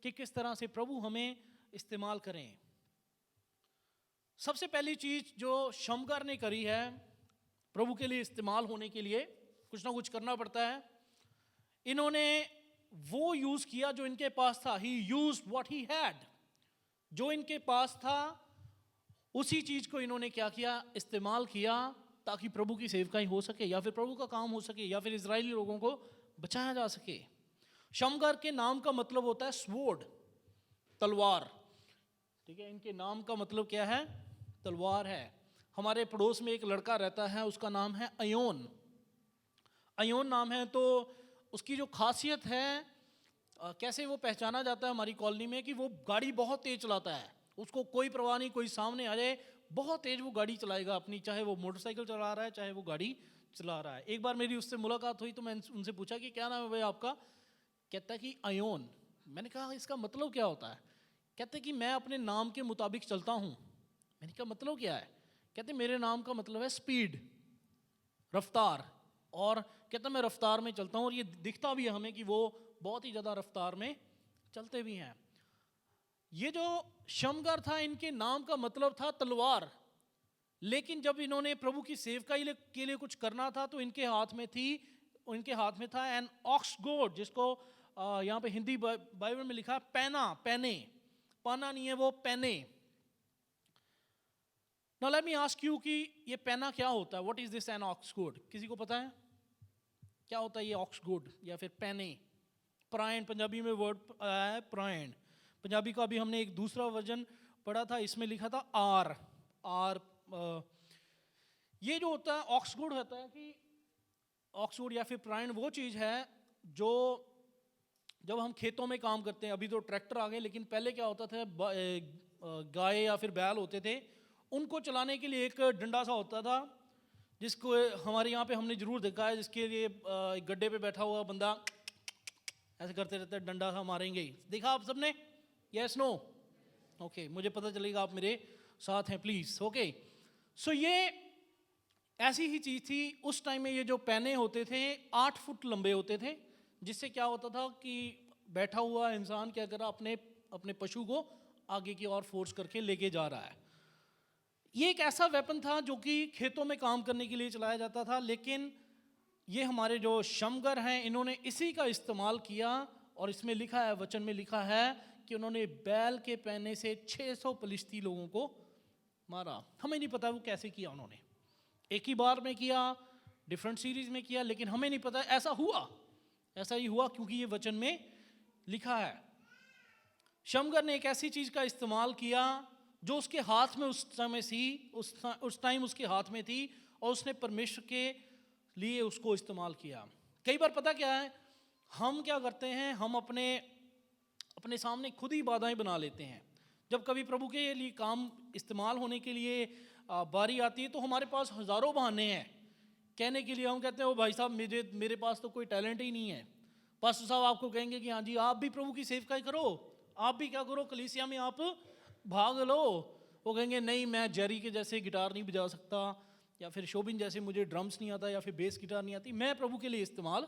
कि किस तरह से प्रभु हमें इस्तेमाल करें। सबसे पहली चीज जो शमगर ने करी है, प्रभु के लिए इस्तेमाल होने के लिए कुछ ना कुछ करना पड़ता है। इन्होंने वो यूज किया जो इनके पास था। ही यूज्ड व्हाट ही हैड। जो इनके पास था उसी चीज को इन्होंने क्या किया? इस्तेमाल किया ताकि प्रभु की सेवकाई हो सके, या फिर प्रभु का काम हो सके, या फिर इजरायली लोगों को बचाया जा सके। शमगर के नाम का मतलब होता है स्वॉर्ड, तलवार। ठीक है, इनके नाम का मतलब क्या है? तलवार है। हमारे पड़ोस में एक लड़का रहता है, उसका नाम है अयोन। अयोन नाम है, तो उसकी जो खासियत है, कैसे वो पहचाना जाता है हमारी कॉलोनी में, कि वो गाड़ी बहुत तेज चलाता है। उसको कोई परवाह नहीं, कोई सामने आ जाए, बहुत तेज वो गाड़ी चलाएगा अपनी, चाहे वो मोटरसाइकिल चला रहा है, चाहे वो गाड़ी चला रहा है। एक बार मेरी उससे मुलाकात हुई तो मैं उनसे पूछा कि क्या नाम है भाई आपका? कहता है कि अयोन। मैंने कहा इसका मतलब क्या होता है? कहते कि मैं अपने नाम के मुताबिक चलता हूँ। मैंने कहा मतलब क्या है? कहते मेरे नाम का मतलब है स्पीड, रफ्तार। और कहता मैं रफ्तार में चलता हूँ, और ये दिखता भी है हमें कि वो बहुत ही ज़्यादा रफ्तार में चलते भी हैं। ये जो शमगर था, इनके नाम का मतलब था तलवार। लेकिन जब इन्होंने प्रभु की सेवकाई के लिए कुछ करना था तो इनके हाथ में था एन ऑक्स गोड, जिसको यहाँ पे हिंदी बाइबल में लिखा पैने, पाना नहीं है वो पैने। Now let me ask you कि ये पैना क्या होता है? What is this an ox गोड? किसी को पता है क्या होता है ये ऑक्स गोड या फिर पैने? प्रायण, पंजाबी में वर्ड आया है प्रायण। पंजाबी का भी हमने एक दूसरा वर्जन पढ़ा था, इसमें लिखा था आर। ये जो होता है ऑक्सगुड होता है कि ऑक्सगुड या फिर प्रायण वो चीज़ है जो जब हम खेतों में काम करते हैं, अभी तो ट्रैक्टर आ गए, लेकिन पहले क्या होता था, गाय या फिर बैल होते थे, उनको चलाने के लिए एक डंडा सा होता था, जिसको हमारे यहाँ पे हमने जरूर देखा है, जिसके लिए एक गड्ढे पे बैठा हुआ बंदा ऐसे करते रहते, डंडा सा मारेंगे। देखा आप सबने? Yes no? ओके, मुझे पता चलेगा आप मेरे साथ हैं, प्लीज। ओके, सो ये ऐसी ही चीज थी उस टाइम में। ये जो पैने होते थे 8 फुट लंबे होते थे, जिससे क्या होता था कि बैठा हुआ इंसान क्या कर रहा, अपने पशु को आगे की ओर फोर्स करके लेके जा रहा है। ये एक ऐसा वेपन था जो कि खेतों में काम करने के लिए चलाया जाता था, लेकिन ये हमारे जो शमगर हैं इन्होंने इसी का इस्तेमाल किया, और इसमें लिखा है, वचन में लिखा है कि उन्होंने बैल के पैने से 600 फलिश्ती लोगों को मारा। हमें नहीं पता वो कैसे किया, उन्होंने एक ही बार में किया, डिफरेंट सीरीज में किया, लेकिन हमें नहीं पता, ऐसा ही हुआ क्योंकि ये वचन में लिखा है। शमगर ने एक ऐसी चीज का इस्तेमाल किया जो उसके हाथ में उस समय थी, उस टाइम उसके हाथ में थी, और उसने परमेश्वर के लिए उसको इस्तेमाल किया। कई बार पता क्या है, हम क्या करते हैं, हम अपने सामने खुद ही बाधाएं बना लेते हैं। जब कभी प्रभु के लिए काम इस्तेमाल होने के लिए बारी आती है तो हमारे पास हज़ारों बहाने हैं कहने के लिए। हम कहते हैं, ओ भाई साहब, मेरे पास तो कोई टैलेंट ही नहीं है। पास्टर साहब आपको कहेंगे कि हाँ जी, आप भी प्रभु की सेवकाई करो, आप भी क्या करो, कलीसिया में आप भाग लो। वो कहेंगे नहीं, मैं जेरी के जैसे गिटार नहीं बजा सकता, या फिर शोभिन जैसे मुझे ड्रम्स नहीं आता, या फिर बेस गिटार नहीं आती, मैं प्रभु के लिए इस्तेमाल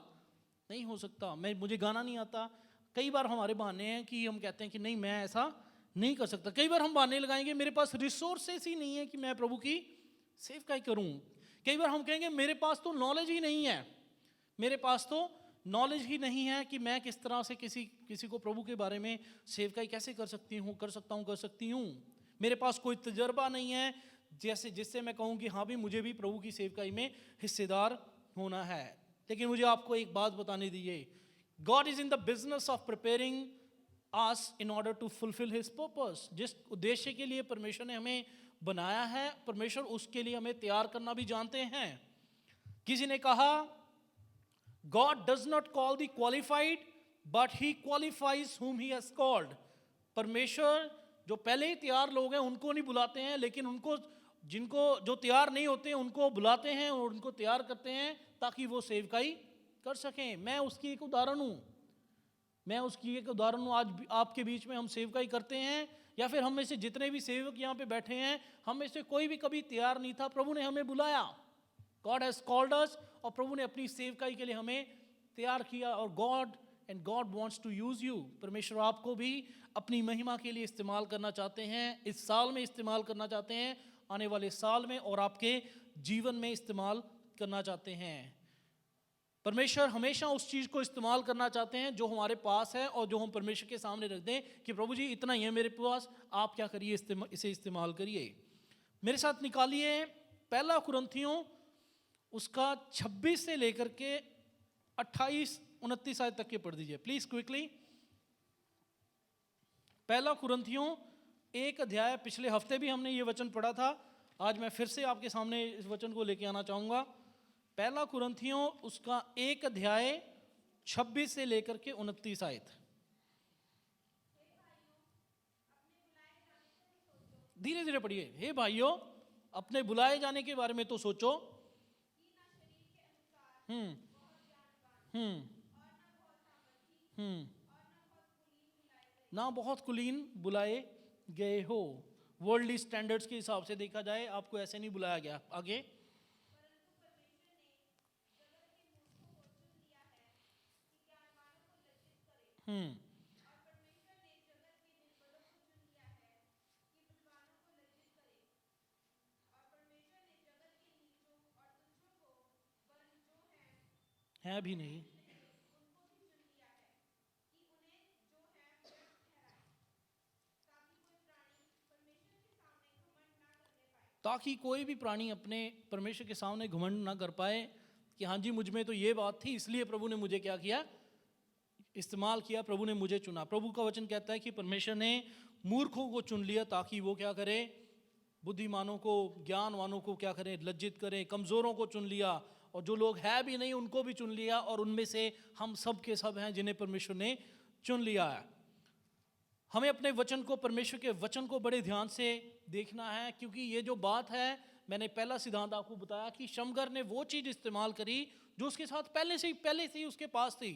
नहीं हो सकता, मुझे गाना नहीं आता। कई बार हमारे बहाने हैं कि हम कहते हैं कि नहीं, मैं ऐसा नहीं कर सकता। कई बार हम बहाने लगाएंगे, मेरे पास रिसोर्सेस ही नहीं है कि मैं प्रभु की सेवकाई करूं। कई बार हम कहेंगे मेरे पास तो नॉलेज ही नहीं है, मेरे पास तो नॉलेज ही नहीं है कि मैं किस तरह से किसी को प्रभु के बारे में सेवकाई कैसे कर सकती हूँ। मेरे पास कोई तजर्बा नहीं है जिससे मैं कहूँ कि हाँ भी मुझे भी प्रभु की सेवकाई में हिस्सेदार होना है। लेकिन मुझे आपको एक बात बताने दीजिए, God is in the business of preparing us in order to fulfill his purpose। जिस उद्देश्य के लिए परमेश्वर ने हमें बनाया है, परमेश्वर उसके लिए हमें तैयार करना भी जानते हैं। किसी ने कहा, God does not call the qualified but he qualifies whom he has called। परमेश्वर जो पहले ही तैयार लोग हैं उनको नहीं बुलाते हैं, लेकिन जो तैयार नहीं होते हैं उनको बुलाते हैं और उनको तैयार करते हैं ताकि वो सेवकाई कर सकें। मैं उसकी एक उदाहरण हूँ। आज आपके बीच में हम सेवकाई करते हैं, या फिर हम में से जितने भी सेवक यहाँ पे बैठे हैं, हम में से कोई भी कभी तैयार नहीं था, प्रभु ने हमें बुलाया। गॉड हैज कॉल्ड अस, और प्रभु ने अपनी सेवकाई के लिए हमें तैयार किया। और God wants to use you. परमेश्वर आपको भी अपनी महिमा के लिए इस्तेमाल करना चाहते हैं, इस साल में इस्तेमाल करना चाहते हैं, आने वाले साल में, और आपके जीवन में इस्तेमाल करना चाहते हैं। परमेश्वर हमेशा उस चीज़ को इस्तेमाल करना चाहते हैं जो हमारे पास है, और जो हम परमेश्वर के सामने रख दें कि प्रभु जी इतना ही है मेरे पास, आप क्या करिए, इसे इस्तेमाल करिए। मेरे साथ निकालिए 1 कुरिन्थियों उसका 26 से लेकर के 28-29 आयत तक के पढ़ दीजिए प्लीज क्विकली। 1 कुरिन्थियों 1 अध्याय, पिछले हफ्ते भी हमने ये वचन पढ़ा था, आज मैं फिर से आपके सामने इस वचन को लेके आना चाहूँगा। 1 कुरिन्थियों उसका 1 अध्याय 26 से लेकर के 29 आयत। धीरे धीरे पढ़िए। हे भाइयों, अपने बुलाए जाने के बारे में तो सोचो। ना बहुत कुलीन बुलाए गए हो। वर्ल्डली स्टैंडर्ड्स के हिसाब से देखा जाए, आपको ऐसे नहीं बुलाया गया। आगे, है भी नहीं। ताकि कोई भी प्राणी अपने परमेश्वर के सामने घमंड ना कर पाए कि हाँ जी मुझ में तो ये बात थी, इसलिए प्रभु ने मुझे क्या किया, इस्तेमाल किया, प्रभु ने मुझे चुना। प्रभु का वचन कहता है कि परमेश्वर ने मूर्खों को चुन लिया ताकि वो क्या करे, बुद्धिमानों को, ज्ञानवानों को क्या करें, लज्जित करें। कमज़ोरों को चुन लिया, और जो लोग हैं भी नहीं उनको भी चुन लिया, और उनमें से हम सब के सब हैं जिन्हें परमेश्वर ने चुन लिया है। हमें अपने वचन को, परमेश्वर के वचन को बड़े ध्यान से देखना है, क्योंकि ये जो बात है, मैंने पहला सिद्धांत आपको बताया कि शमगर ने वो चीज़ इस्तेमाल करी जो उसके साथ पहले से ही उसके पास थी।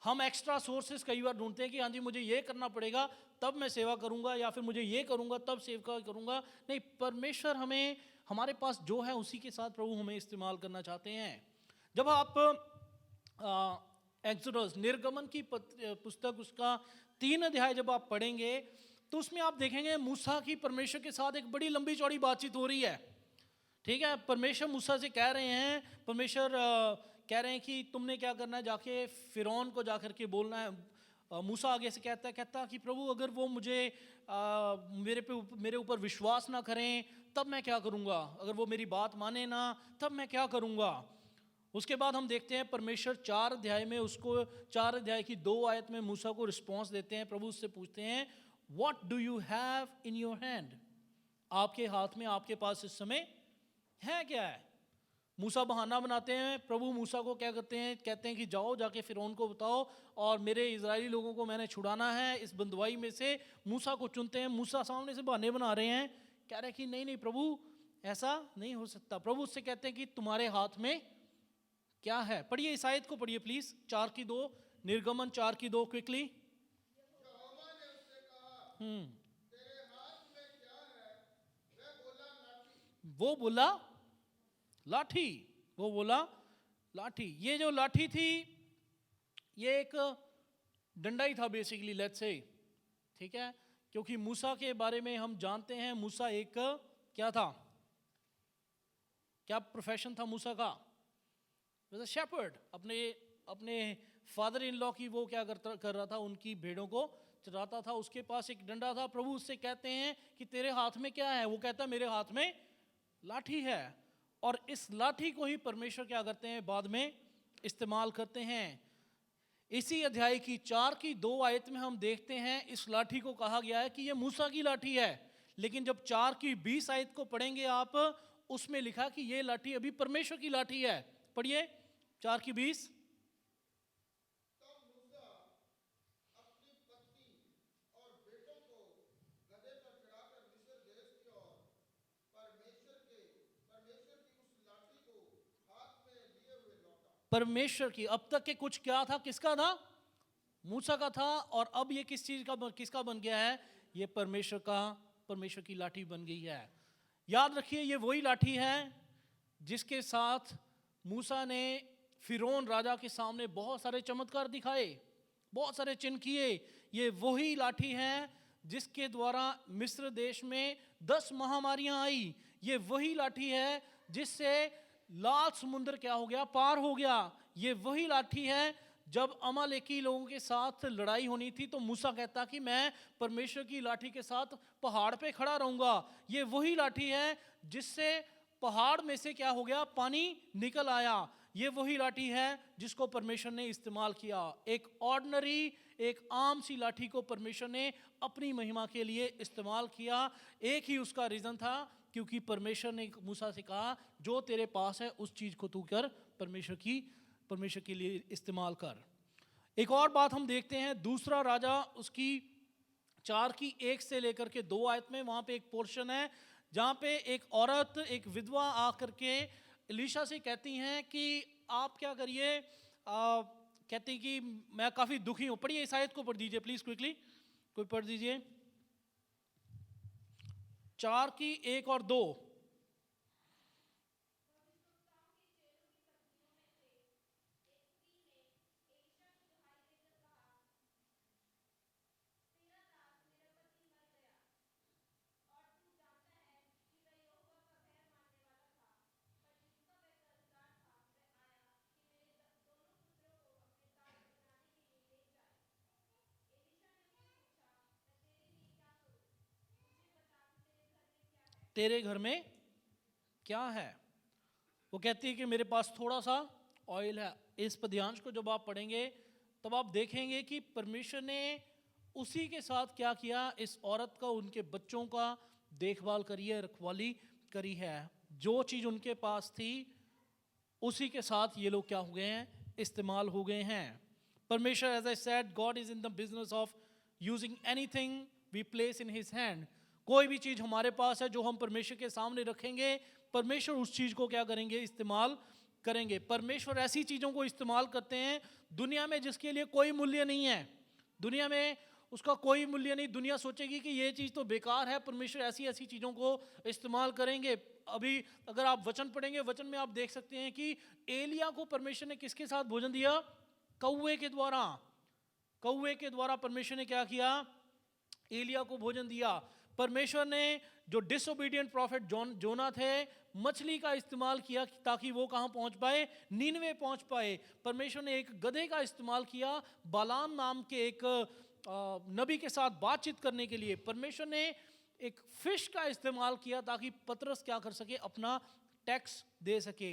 हम एक्स्ट्रा सोर्सेस कई बार ढूंढते हैं कि हाँ जी मुझे ये करना पड़ेगा तब मैं सेवा करूंगा, या फिर मुझे ये करूंगा तब सेवा करूंगा। नहीं, परमेश्वर हमें, हमारे पास जो है उसी के साथ प्रभु हमें इस्तेमाल करना चाहते हैं। जब आप एक्सोडस, निर्गमन की पुस्तक, उसका 3 अध्याय जब आप पढ़ेंगे तो उसमें आप देखेंगे मूसा की परमेश्वर के साथ एक बड़ी लंबी चौड़ी बातचीत हो रही है। ठीक है, परमेश्वर मूसा से कह रहे हैं, परमेश्वर कह रहे हैं कि तुमने क्या करना है, जाके फिरौन को जाकर के बोलना है। मूसा आगे से कहता कि प्रभु अगर वो मुझे मेरे ऊपर विश्वास ना करें तब मैं क्या करूँगा, अगर वो मेरी बात माने ना तब मैं क्या करूँगा। उसके बाद हम देखते हैं परमेश्वर 4 अध्याय में उसको, 4 अध्याय की 2 आयत में मूसा को रिस्पॉन्स देते हैं। प्रभु उससे पूछते हैं, what do you have in your hand, आपके हाथ में, आपके पास इस समय है क्या है। मूसा बहाना बनाते हैं। प्रभु मूसा को क्या करते हैं, कहते हैं कि जाओ जाके फिरौन को बताओ और मेरे इजरायली लोगों को मैंने छुड़ाना है इस बंदवाई में से। मूसा को चुनते हैं। मूसा सामने से बहाने बना रहे हैं, कह रहे हैं कि नहीं नहीं प्रभु ऐसा नहीं हो सकता। प्रभु उससे कहते हैं कि तुम्हारे हाथ में क्या है। पढ़िए इस आयत को, पढ़िए प्लीज, 4:2, निर्गमन 4:2 क्विकली। यहोवा ने उससे कहा, तेरे हाथ में क्या है? वह बोला, लाठी। वो बोला लाठी, वो बोला लाठी। ये जो लाठी थी ये एक डंडा ही था बेसिकली, लेट्स से, ठीक है। क्योंकि मूसा के बारे में हम जानते हैं, मूसा एक क्या था, क्या प्रोफेशन था मूसा का, शेपर्ड। अपने फादर इन लॉ की वो क्या कर रहा था, उनकी भेड़ों को चराता था। उसके पास एक डंडा था। प्रभु उससे कहते हैं कि तेरे हाथ में क्या है। वो कहता है मेरे हाथ में लाठी है। और इस लाठी को ही परमेश्वर क्या करते हैं, बाद में इस्तेमाल करते हैं। इसी अध्याय की 4:2 आयत में हम देखते हैं इस लाठी को कहा गया है कि यह मूसा की लाठी है। लेकिन जब 4:20 आयत को पढ़ेंगे आप, उसमें लिखा कि यह लाठी अभी परमेश्वर की लाठी है। पढ़िए 4:20। तब मूसा अपनी पत्नी और बेटों को गदहे पर चढ़ाकर मिस्र देश की ओर परमेश्वर की उस लाठी को हाथ में लिए हुए लौटा। परमेश्वर की, अब तक के कुछ क्या था, किसका था, मूसा का था। और अब ये किस चीज का, किसका बन गया है, ये परमेश्वर की लाठी बन गई है। याद रखिए ये वही लाठी है जिसके साथ मूसा ने फिरौन राजा के सामने बहुत सारे चमत्कार दिखाए, बहुत सारे चिन्ह किए। ये वही लाठी है जिसके द्वारा मिस्र देश में 10 महामारियां आई। ये वही लाठी है जिससे लाल समुद्र क्या हो गया, पार हो गया। ये वही लाठी है जब अमालेकी लोगों के साथ लड़ाई होनी थी तो मूसा कहता कि मैं परमेश्वर की लाठी के साथ पहाड़ पे खड़ा रहूंगा। ये वही लाठी है जिससे पहाड़ में से क्या हो गया, पानी निकल आया। ये वही लाठी है जिसको परमेश्वर ने इस्तेमाल किया। एक ऑर्डिनरी, एक आम सी लाठी को परमेश्वर ने अपनी महिमा के लिए इस्तेमाल किया। एक ही उसका रीज़न था, क्योंकि परमेश्वर ने मूसा से कहा जो तेरे पास है उस चीज़ को तू कर, परमेश्वर के लिए इस्तेमाल कर। एक और बात हम देखते हैं, दूसरा राजा उसकी 4:1 से लेकर के 2 आयत में, वहाँ पे एक पोर्शन है जहाँ पे एक औरत, एक विधवा आकर के एलीशा से कहती हैं कि आप क्या करिए, कहती कि मैं काफ़ी दुखी हूँ। पढ़िए इस आयत को पढ़ दीजिए प्लीज़ क्विकली, कोई पढ़ दीजिए 4:1 और 2। तेरे घर में क्या है? वो कहती है कि मेरे पास थोड़ा सा ऑयल है। इस पद्यांश को जब आप पढ़ेंगे तब आप देखेंगे कि परमेश्वर ने उसी के साथ क्या किया, इस औरत का, उनके बच्चों का देखभाल करी है, रखवाली करी है। जो चीज़ उनके पास थी उसी के साथ ये लोग क्या हो गए हैं, इस्तेमाल हो गए हैं। परमेश्वर, as I said, God is in the business of using anything we place in his hand. कोई भी चीज़ हमारे पास है जो हम परमेश्वर के सामने रखेंगे, परमेश्वर उस चीज़ को क्या करेंगे, इस्तेमाल करेंगे। परमेश्वर ऐसी चीज़ों को इस्तेमाल करते हैं दुनिया में जिसके लिए कोई मूल्य नहीं है, दुनिया में उसका कोई मूल्य नहीं। दुनिया सोचेगी कि ये चीज़ तो बेकार है, परमेश्वर ऐसी ऐसी चीज़ों को इस्तेमाल करेंगे। अभी अगर आप वचन पढ़ेंगे, वचन में आप देख सकते हैं कि एलिया को परमेश्वर ने किसके साथ भोजन दिया? कौवे के द्वारा। कौवे के द्वारा परमेश्वर ने क्या किया? एलिया को भोजन दिया। परमेश्वर ने जो डिसोबीडियंट प्रॉफिट जोना थे, मछली का इस्तेमाल किया ताकि वो कहाँ पहुँच पाए? नीनवे पहुँच पाए। परमेश्वर ने एक गधे का इस्तेमाल किया बालाम नाम के एक नबी के साथ बातचीत करने के लिए। परमेश्वर ने एक फिश का इस्तेमाल किया ताकि पतरस क्या कर सके, अपना टैक्स दे सके।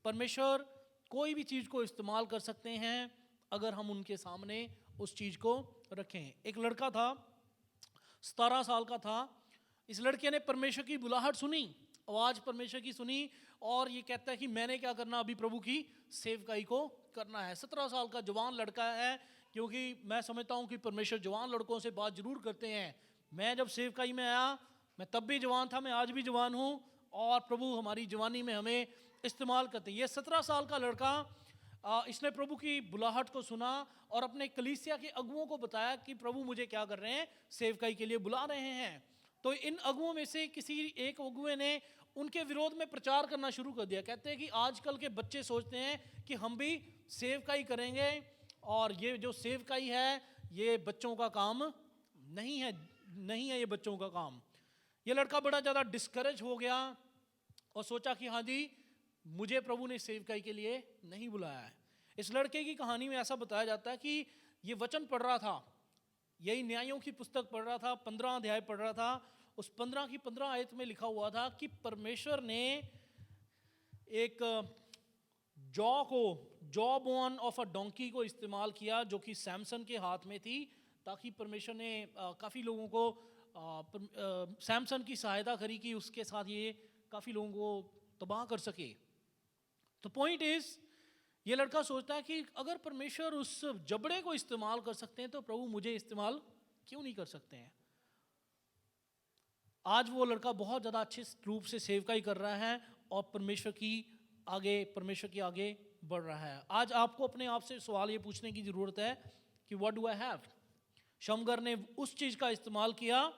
परमेश्वर कोई भी चीज़ को इस्तेमाल कर सकते हैं अगर हम उनके सामने उस चीज़ को रखें। एक लड़का था, 17 साल का था। इस लड़के ने परमेश्वर की बुलाहट सुनी, आवाज़ परमेश्वर की सुनी, और ये कहता है कि मैंने क्या करना, अभी प्रभु की सेवकाई को करना है। 17 साल का जवान लड़का है, क्योंकि मैं समझता हूँ कि परमेश्वर जवान लड़कों से बात जरूर करते हैं। मैं जब सेवकाई में आया, मैं तब भी जवान था, मैं आज भी जवान हूँ, और प्रभु हमारी जवानी में हमें इस्तेमाल करते हैं। ये 17 साल का लड़का, इसने प्रभु की बुलाहट को सुना और अपने कलीसिया के अगुओं को बताया कि प्रभु मुझे क्या कर रहे हैं, सेवकाई के लिए बुला रहे हैं। तो इन अगुओं में से किसी एक अगुए ने उनके विरोध में प्रचार करना शुरू कर दिया। कहते हैं कि आजकल के बच्चे सोचते हैं कि हम भी सेवकाई करेंगे, और ये जो सेवकाई है ये बच्चों का काम नहीं है ये बच्चों का काम। ये लड़का बड़ा ज़्यादा डिस्करेज हो गया और सोचा कि हाँ जी, मुझे प्रभु ने सेवकाई के लिए नहीं बुलाया है। इस लड़के की कहानी में ऐसा बताया जाता है कि ये वचन पढ़ रहा था, यही न्यायों की पुस्तक पढ़ रहा था, 15 अध्याय पढ़ रहा था। उस 15 की 15 आयत में लिखा हुआ था कि परमेश्वर ने एक jaw bone of a donkey को इस्तेमाल किया, जो कि सैमसन के हाथ में थी, ताकि परमेश्वर ने काफ़ी लोगों को सैमसन की सहायता करी कि उसके साथ ये काफ़ी लोगों को तबाह कर सके। तो पॉइंट इज, ये लड़का सोचता है कि अगर परमेश्वर उस जबड़े को इस्तेमाल कर सकते हैं तो प्रभु मुझे इस्तेमाल क्यों नहीं कर सकते हैं। आज वो लड़का बहुत ज़्यादा अच्छे रूप से सेवकाई कर रहा है और परमेश्वर के आगे बढ़ रहा है। आज आपको अपने आप से सवाल ये पूछने की ज़रूरत है कि what do I have. Shamgar ने उस चीज़ का इस्तेमाल किया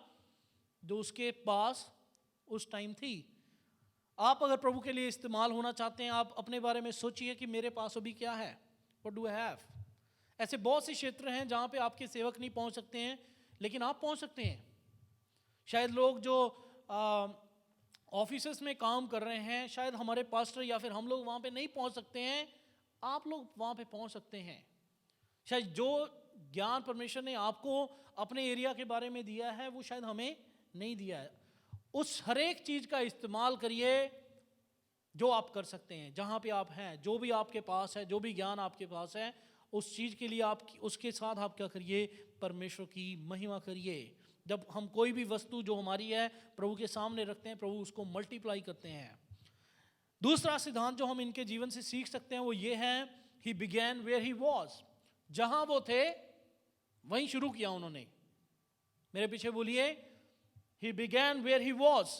जो उसके पास उस टाइम थी। आप अगर प्रभु के लिए इस्तेमाल होना चाहते हैं, आप अपने बारे में सोचिए कि मेरे पास अभी क्या है, व्हाट डू आई हैव। ऐसे बहुत से क्षेत्र हैं जहाँ पे आपके सेवक नहीं पहुँच सकते हैं, लेकिन आप पहुँच सकते हैं। शायद लोग जो ऑफिसेस में काम कर रहे हैं, शायद हमारे पास्टर या फिर हम लोग वहाँ पे नहीं पहुँच सकते हैं, आप लोग वहाँ पे पहुँच सकते हैं। शायद जो ज्ञान परमेश्वर ने आपको अपने एरिया के बारे में दिया है वो शायद हमें नहीं दिया है। उस हर एक चीज़ का इस्तेमाल करिए जो आप कर सकते हैं, जहाँ पे आप हैं, जो भी आपके पास है, जो भी ज्ञान आपके पास है, उस चीज़ के लिए आप उसके साथ आप क्या करिए, परमेश्वर की महिमा करिए। जब हम कोई भी वस्तु जो हमारी है प्रभु के सामने रखते हैं, प्रभु उसको मल्टीप्लाई करते हैं। दूसरा सिद्धांत जो हम इनके जीवन से सीख सकते हैं वो ये है, he began where he was. जहाँ वो थे वहीं शुरू किया उन्होंने। मेरे पीछे बोलिए, he began where he was।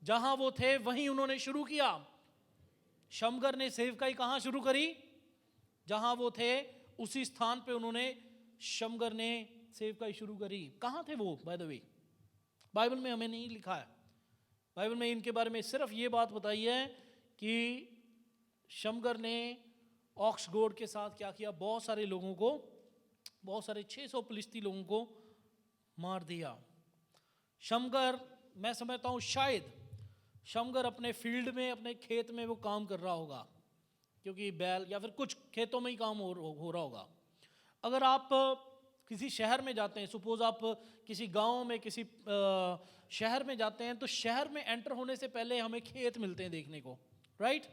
जहां वो थे वहीं उन्होंने शुरू किया। शमगर ने सेवकाई कहां शुरू करी? जहां वो थे उसी स्थान पे उन्होंने, शमगर ने सेवकाई शुरू करी। कहां थे वो? बाय द वे बाइबल में हमें नहीं लिखा है। बाइबल में इनके बारे में सिर्फ ये बात बताई है कि शमगर ने ऑक्सगोर्ड के साथ क्या किया, बहुत सारे लोगों को, बहुत सारे 600 फिलिस्ती लोगों को मार दिया। शमगर, मैं समझता हूँ शायद शमगर अपने फील्ड में, अपने खेत में वो काम कर रहा होगा, क्योंकि बैल या फिर कुछ खेतों में ही काम हो रहा होगा। अगर आप किसी शहर में जाते हैं, सपोज आप किसी गांव में किसी शहर में जाते हैं, तो शहर में एंटर होने से पहले हमें खेत मिलते हैं देखने को, राइट?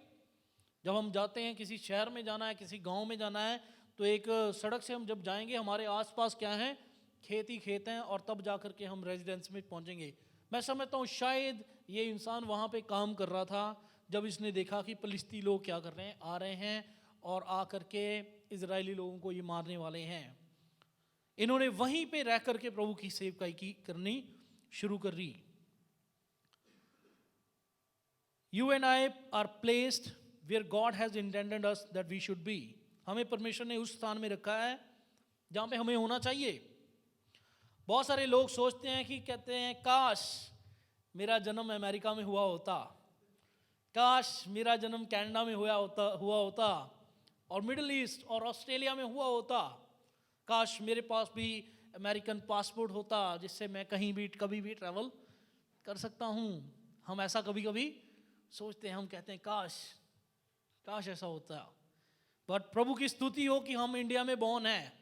जब हम जाते हैं किसी शहर में जाना है, किसी गांव में जाना है, तो एक सड़क से हम जब जाएंगे हमारे आसपास क्या है, खेत ही खेत हैं, और तब जा कर के हम रेजिडेंस में पहुंचेंगे। मैं समझता हूँ शायद ये इंसान वहाँ पे काम कर रहा था जब इसने देखा कि फलिस्ती लोग क्या कर रहे हैं, आ रहे हैं और आ कर के इजरायली लोगों को ये मारने वाले हैं। इन्होंने वहीं पे रह करके प्रभु की सेवकाई की करनी शुरू कर दी। You and I are placed where God has intended us that we should be. हमें परमेश्वर ने उस स्थान में रखा है जहाँ पे हमें होना चाहिए। बहुत सारे लोग सोचते हैं कि कहते हैं काश मेरा जन्म अमेरिका में हुआ होता, काश मेरा जन्म कनाडा में हुआ होता और मिडिल ईस्ट और ऑस्ट्रेलिया में हुआ होता, काश मेरे पास भी अमेरिकन पासपोर्ट होता जिससे मैं कहीं भी कभी भी ट्रैवल कर सकता हूँ। हम ऐसा कभी कभी सोचते हैं, हम कहते हैं काश ऐसा होता। बट प्रभु की स्तुति हो कि हम इंडिया में बॉर्न हैं।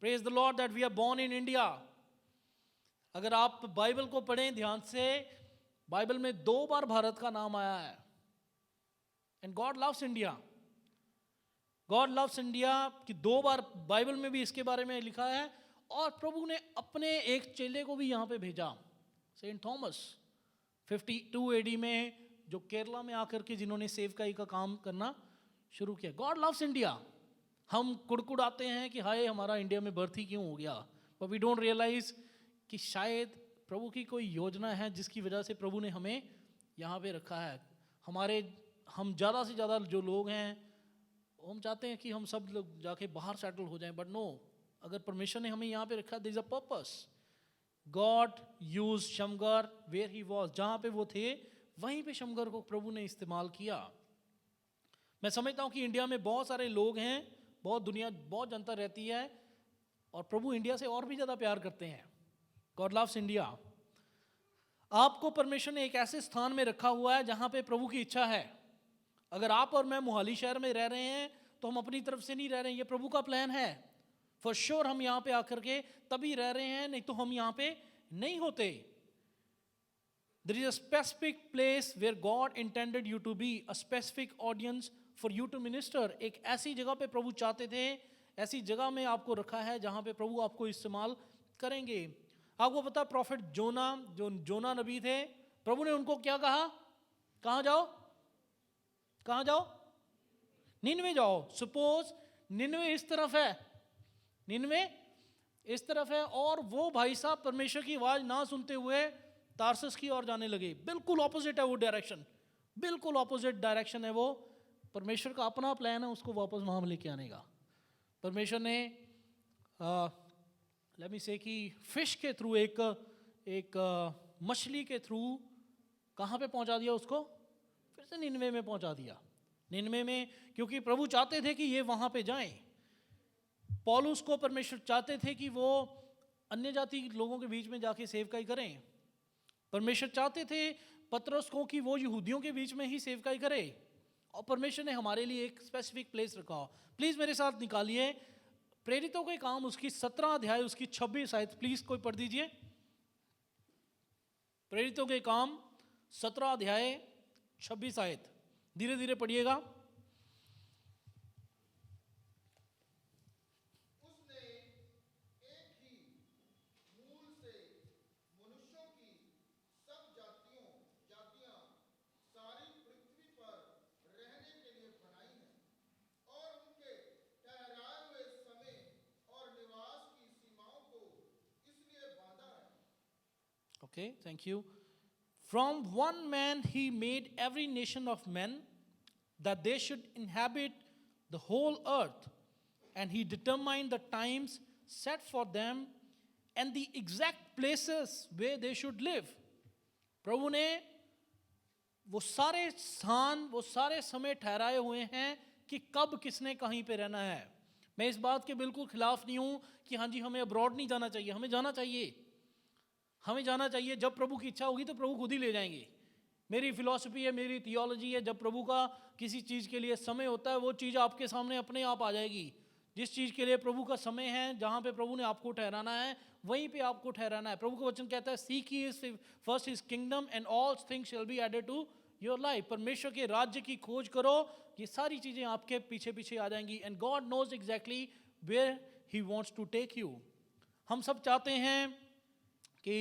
Praise the Lord that we are born in India. अगर आप बाइबल को पढ़ें ध्यान से, बाइबल में 2 बार भारत का नाम आया है। And God loves India, God loves India कि 2 बार बाइबल में भी इसके बारे में लिखा है। और प्रभु ने अपने एक चेले को भी यहाँ पे भेजा, सेंट थॉमस 52 AD में, जो केरला में आकर के जिन्होंने सेवकाई का काम करना शुरू किया। God loves India. हम कुड़कुड़ाते हैं कि हाय हमारा इंडिया में बर्थ ही क्यों हो गया, बट वी डोंट रियलाइज कि शायद प्रभु की कोई योजना है जिसकी वजह से प्रभु ने हमें यहाँ पे रखा है। हम ज़्यादा से ज़्यादा जो लोग हैं हम चाहते हैं कि हम सब लोग जाके बाहर सेटल हो जाएं, बट नो, अगर परमेश्वर ने हमें यहाँ पे रखा, there is a purpose. God use Shamgar where he was, जहाँ पे वो थे वहीं पे शमगर को प्रभु ने इस्तेमाल किया। मैं समझता हूँ कि इंडिया में बहुत सारे लोग हैं, बहुत जनता रहती है, और प्रभु इंडिया से और भी ज़्यादा प्यार करते हैं। God loves India. आपको परमेश्वर ने एक ऐसे स्थान में रखा हुआ है जहाँ पे प्रभु की इच्छा है। अगर आप और मैं मोहाली शहर में रह रहे हैं तो हम अपनी तरफ से नहीं रह रहे हैं, ये प्रभु का प्लान है। फॉर श्योर हम यहाँ पे आकर के तभी रह रहे हैं, नहीं तो हम यहाँ पे नहीं होते। There is a specific place where God intended you to be, a specific audience for you to minister. एक ऐसी जगह पे प्रभु चाहते थे, ऐसी जगह में आपको रखा है जहाँ पे प्रभु आपको इस्तेमाल करेंगे। आपको पता, प्रॉफिट जोना, जो जोना नबी थे, प्रभु ने उनको क्या कहा? कहाँ जाओ? निनवे जाओ। सपोज निनवे इस तरफ है, और वो भाई साहब परमेश्वर की आवाज ना सुनते हुए तारसस की ओर जाने लगे। बिल्कुल ऑपोजिट है वो डायरेक्शन, बिल्कुल ऑपोजिट डायरेक्शन है वो। परमेश्वर का अपना प्लान है उसको वापस वहां लेके आने का। परमेश्वर ने लेट मी से कि फिश के थ्रू, एक मछली के थ्रू कहाँ पे पहुंचा दिया उसको? फिर से निनवे में पहुंचा दिया। निनवे में, क्योंकि प्रभु चाहते थे कि ये वहां पे जाएं। पौलुस को परमेश्वर चाहते थे कि वो अन्य जाति लोगों के बीच में जाके सेवकाई करें। परमेश्वर चाहते थे पतरस को कि वो यहूदियों के बीच में ही सेवकाई करे, और परमेश्वर ने हमारे लिए एक स्पेसिफिक प्लेस रखा। प्लीज मेरे साथ निकालिए प्रेरितों के काम उसकी 17 अध्याय उसकी 26 आयत, प्लीज कोई पढ़ दीजिए। प्रेरितों के काम 17 अध्याय 26 आयत, धीरे धीरे पढ़िएगा। उसने एक ही मूल से मनुष्यों की सब जातियां सारी पृथ्वी पर रहने के लिए बनाई हैं, और उनके ठहराए हुए समय और निवास की सीमाओं को इसलिए बांधा है। Okay, thank you. From one man he made every nation of men that they should inhabit the whole earth, and he determined the times set for them and the exact places where they should live. प्रभु ने वो सारे स्थान, वो सारे समय ठहराए हुए हैं कि कब किसने कहीं पे रहना है। मैं इस बात के बिल्कुल खिलाफ नहीं हूं कि हाँ जी हमें अब्रॉड नहीं जाना चाहिए। हमें जाना चाहिए। जब प्रभु की इच्छा होगी तो प्रभु खुद ही ले जाएंगे। मेरी फिलॉसफी है, मेरी थियोलॉजी है, जब प्रभु का किसी चीज़ के लिए समय होता है वो चीज़ आपके सामने अपने आप आ जाएगी। जिस चीज़ के लिए प्रभु का समय है, जहाँ पे प्रभु ने आपको ठहराना है, वहीं पे आपको ठहराना है। प्रभु का वचन कहता है seek he first his kingdom and all things shall be added to your life. परमेश्वर के राज्य की खोज करो, ये सारी चीज़ें आपके पीछे पीछे आ जाएंगी। And God knows exactly where he wants to take you. हम सब चाहते हैं कि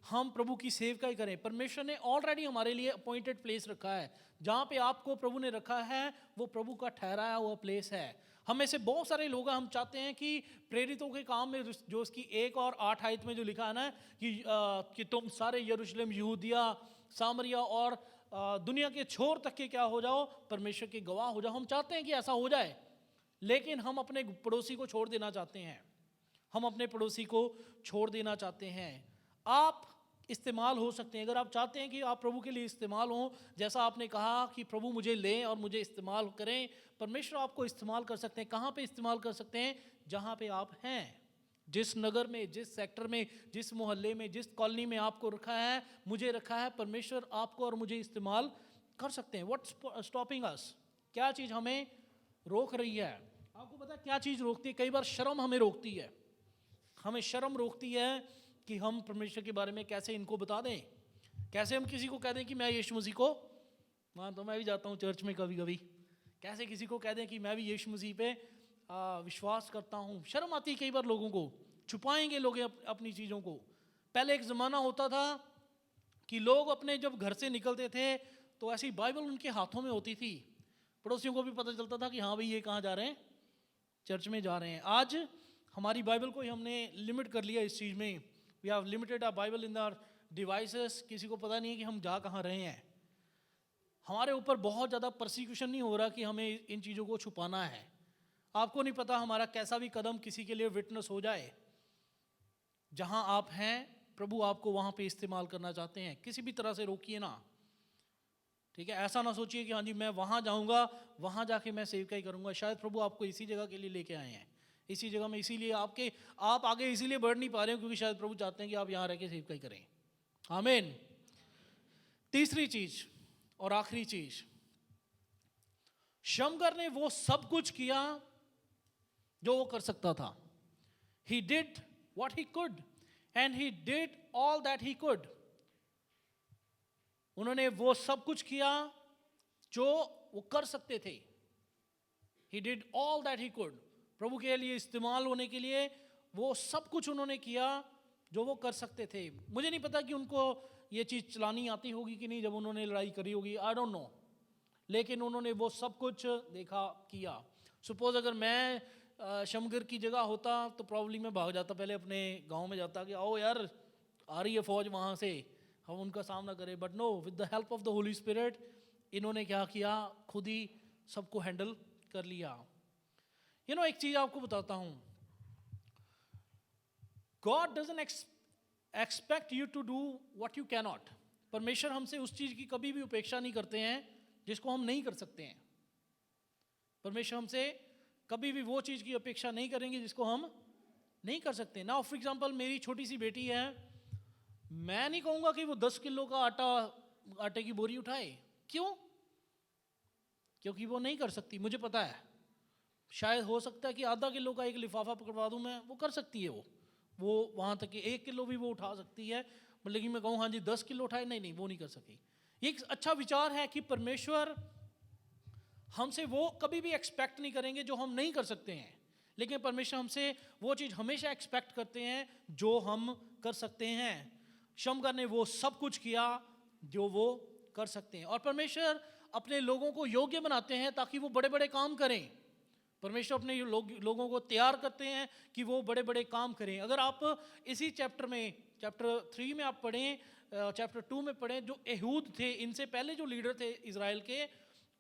हम प्रभु की सेवकाई करें। परमेश्वर ने ऑलरेडी हमारे लिए अपॉइंटेड प्लेस रखा है। जहाँ पे आपको प्रभु ने रखा है वो प्रभु का ठहराया हुआ प्लेस है। हम में से बहुत सारे लोग हैं, हम चाहते हैं कि प्रेरितों के काम में जो उसकी 1 और 8 आयत में जो लिखा है ना कि तुम सारे यरूशलेम, यहूदिया, सामरिया और दुनिया के छोर तक के क्या हो जाओ, परमेश्वर के गवाह हो जाओ। हम चाहते हैं कि ऐसा हो जाए, लेकिन हम अपने पड़ोसी को छोड़ देना चाहते हैं। हम अपने पड़ोसी को छोड़ देना चाहते हैं। आप इस्तेमाल हो सकते हैं। अगर आप चाहते हैं कि आप प्रभु के लिए इस्तेमाल हों, जैसा आपने कहा कि प्रभु मुझे लें और मुझे इस्तेमाल करें, परमेश्वर आपको इस्तेमाल कर सकते हैं। कहाँ पे इस्तेमाल कर सकते हैं? जहाँ पे आप हैं, जिस नगर में, जिस सेक्टर में, जिस मोहल्ले में, जिस कॉलोनी में आपको रखा है, मुझे रखा है, परमेश्वर आपको और मुझे इस्तेमाल कर सकते हैं। व्हाट्स स्टॉपिंग अस? क्या चीज़ हमें रोक रही है? आपको पता है क्या चीज़ रोकती है? कई बार शर्म हमें रोकती है। हमें शर्म रोकती है कि हम परमेश्वर के बारे में कैसे इनको बता दें, कैसे हम किसी को कह दें कि मैं यीशु मसीह को, हाँ तो मैं भी जाता हूँ चर्च में कभी कभी, कैसे किसी को कह दें कि मैं भी यीशु मसीह पे विश्वास करता हूँ। शर्म आती है कई बार लोगों को, छुपाएंगे लोग अपनी चीज़ों को। पहले एक ज़माना होता था कि लोग अपने जब घर से निकलते थे तो ऐसी बाइबल उनके हाथों में होती थी, पड़ोसियों को भी पता चलता था कि हाँ भाई ये कहाँ जा रहे हैं, चर्च में जा रहे हैं। आज हमारी बाइबल को ही हमने लिमिट कर लिया इस चीज़ में। We have limited our Bible in our devices. किसी को पता नहीं है कि हम जा कहाँ रहे हैं। हमारे ऊपर बहुत ज़्यादा परसिक्यूशन नहीं हो रहा कि हमें इन चीज़ों को छुपाना है। आपको नहीं पता हमारा कैसा भी कदम किसी के लिए विटनेस हो जाए। जहाँ आप हैं प्रभु आपको वहाँ पे इस्तेमाल करना चाहते हैं, किसी भी तरह से रोकिए ना, ठीक है? ऐसा ना सोचिए कि हाँ जी मैं वहाँ जाऊँगा, वहाँ जाके मैं सेवकाई करूँगा। शायद प्रभु आपको इसी जगह के लिए लेके आए हैं, इसी जगह में, इसीलिए आप आगे इसीलिए बढ़ नहीं पा रहे हो क्योंकि शायद प्रभु चाहते हैं कि आप यहाँ रह के सेवकाई करें। आमीन। तीसरी चीज और आखिरी चीज, शमगर ने वो सब कुछ किया जो वो कर सकता था। He did what he could and he did all that he could. उन्होंने वो सब कुछ किया जो वो कर सकते थे। He did all that he could. प्रभु के लिए इस्तेमाल होने के लिए वो सब कुछ उन्होंने किया जो वो कर सकते थे। मुझे नहीं पता कि उनको ये चीज़ चलानी आती होगी कि नहीं जब उन्होंने लड़ाई करी होगी, आई डोंट नो, लेकिन उन्होंने वो सब कुछ देखा, किया। सपोज अगर मैं शमगर की जगह होता तो प्रॉब्ली मैं भाग जाता, पहले अपने गांव में जाता कि आओ यार आ रही है फौज वहाँ से, हम उनका सामना करें। But no, with the help of the Holy Spirit इन्होंने क्या किया, खुद ही सबको हैंडल कर लिया। यू नो एक चीज़ आपको बताता हूँ, God doesn't expect you to do what you cannot. परमेश्वर हमसे उस चीज़ की कभी भी उपेक्षा नहीं करते हैं जिसको हम नहीं कर सकते हैं। परमेश्वर हमसे कभी भी वो चीज़ की अपेक्षा नहीं करेंगे जिसको हम नहीं कर सकते। नाउ फॉर एग्जांपल मेरी छोटी सी बेटी है, मैं नहीं कहूँगा कि वो 10 किलो का आटे की बोरी उठाए। क्यों? क्योंकि वो नहीं कर सकती। मुझे पता है शायद हो सकता है कि आधा किलो का एक लिफाफा पकड़वा दूँ मैं, वो कर सकती है, वो वहाँ तक कि 1 किलो भी वो उठा सकती है। लेकिन मैं कहूँ हाँ जी 10 किलो उठाए, नहीं, वो नहीं कर सकी। ये एक अच्छा विचार है कि परमेश्वर हमसे वो कभी भी एक्सपेक्ट नहीं करेंगे जो हम नहीं कर सकते हैं, लेकिन परमेश्वर हमसे वो चीज़ हमेशा एक्सपेक्ट करते हैं जो हम कर सकते हैं। शमगर ने वो सब कुछ किया जो वो कर सकते हैं, और परमेश्वर अपने लोगों को योग्य बनाते हैं ताकि वो बड़े बड़े काम करें। परमेश्वर अपने लोगों को तैयार करते हैं कि वो बड़े बड़े काम करें। अगर आप इसी चैप्टर 3 में आप पढ़ें, चैप्टर 2 में पढ़ें, जो यहूद थे, इनसे पहले जो लीडर थे इजराइल के,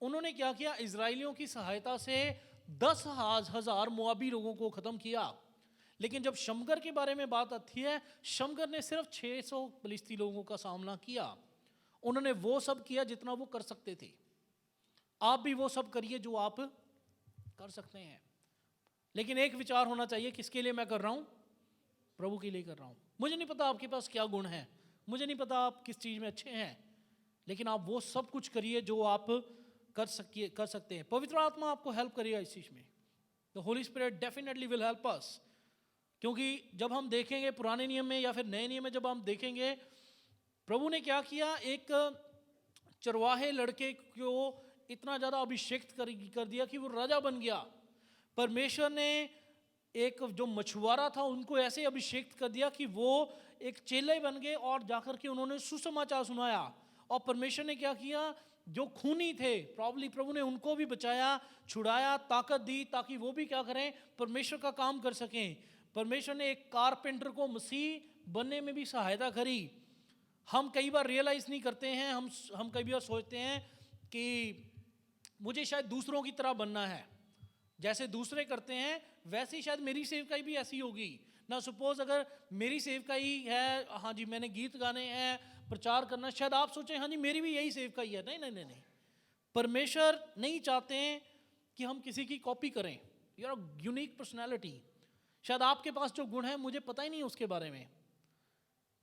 उन्होंने क्या किया, इजराइलियों की सहायता से 10,000 मोआबी लोगों को ख़त्म किया। लेकिन जब शमगर के बारे में बात आती है, शमगर ने सिर्फ 600 फिलिस्ती लोगों का सामना किया। उन्होंने वो सब किया जितना वो कर सकते थे। आप भी वो सब करिए जो आप कर सकते हैं, लेकिन एक विचार होना चाहिए, किसके लिए मैं कर रहा हूँ? प्रभु के लिए कर रहा हूँ। मुझे नहीं पता आपके पास क्या गुण है, मुझे नहीं पता आप किस चीज़ में अच्छे हैं, लेकिन आप वो सब कुछ करिए जो आप कर सकते हैं। पवित्र आत्मा आपको हेल्प करेगा इस चीज़ में। The Holy spirit definitely will help us. क्योंकि जब हम देखेंगे पुराने नियम में या फिर नए नियम में जब हम देखेंगे प्रभु ने क्या किया, एक चरवाहे लड़के को इतना ज़्यादा अभिषेक कर दिया कि वो राजा बन गया। परमेश्वर ने एक जो मछुआरा था उनको ऐसे अभिषेक कर दिया कि वो एक चेले बन गए और जाकर के उन्होंने सुसमाचार सुनाया। और परमेश्वर ने क्या किया, जो खूनी थे प्रॉब्ली प्रभु ने उनको भी बचाया, छुड़ाया, ताकत दी ताकि वो भी क्या करें, परमेश्वर का काम कर सकें। परमेश्वर ने एक कारपेंटर को मसीह बनने में भी सहायता करी। हम कई बार रियलाइज नहीं करते हैं, हम कई बार सोचते हैं कि मुझे शायद दूसरों की तरह बनना है, जैसे दूसरे करते हैं वैसे ही शायद मेरी सेवकाई भी ऐसी होगी ना। सपोज अगर मेरी सेवकाई है, हाँ जी मैंने गीत गाने हैं, प्रचार करना, शायद आप सोचें हाँ जी मेरी भी यही सेवकाई है। नहीं नहीं नहीं नहीं, परमेश्वर नहीं चाहते हैं कि हम किसी की कॉपी करें। You are unique personality. शायद आपके पास जो गुण है मुझे पता ही नहीं उसके बारे में,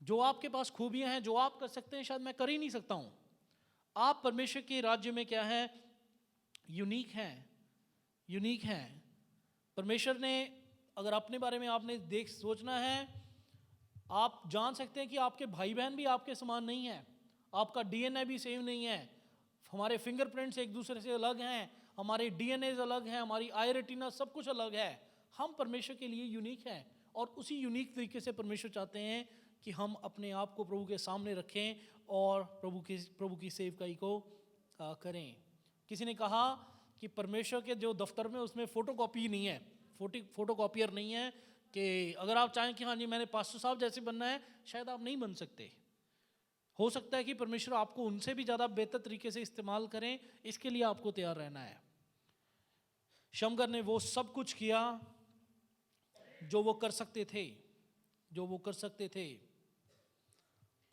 जो आपके पास खूबियां हैं, जो आप कर सकते हैं शायद मैं कर ही नहीं सकता हूं। आप परमेश्वर के राज्य में क्या है, यूनिक हैं, यूनिक हैं। परमेश्वर ने अगर अपने बारे में आपने सोचना है, आप जान सकते हैं कि आपके भाई बहन भी आपके समान नहीं है, आपका डीएनए भी सेम नहीं है, हमारे फिंगरप्रिंट्स एक दूसरे से अलग हैं, हमारे डीएनए अलग हैं, हमारी आई रेटिना सब कुछ अलग है। हम परमेश्वर के लिए यूनिक हैं और उसी यूनिक तरीके से परमेश्वर चाहते हैं कि हम अपने आप को प्रभु के सामने रखें और प्रभु की सेवकाई को करें। किसी ने कहा कि परमेश्वर के जो दफ्तर में उसमें फोटोकॉपी नहीं है, फोटोकॉपियर नहीं है, कि अगर आप चाहें कि हाँ जी मैंने पास्टर साहब जैसे बनना है, शायद आप नहीं बन सकते। हो सकता है कि परमेश्वर आपको उनसे भी ज़्यादा बेहतर तरीके से इस्तेमाल करें, इसके लिए आपको तैयार रहना है। शमगर ने वो सब कुछ किया जो वो कर सकते थे, जो वो कर सकते थे।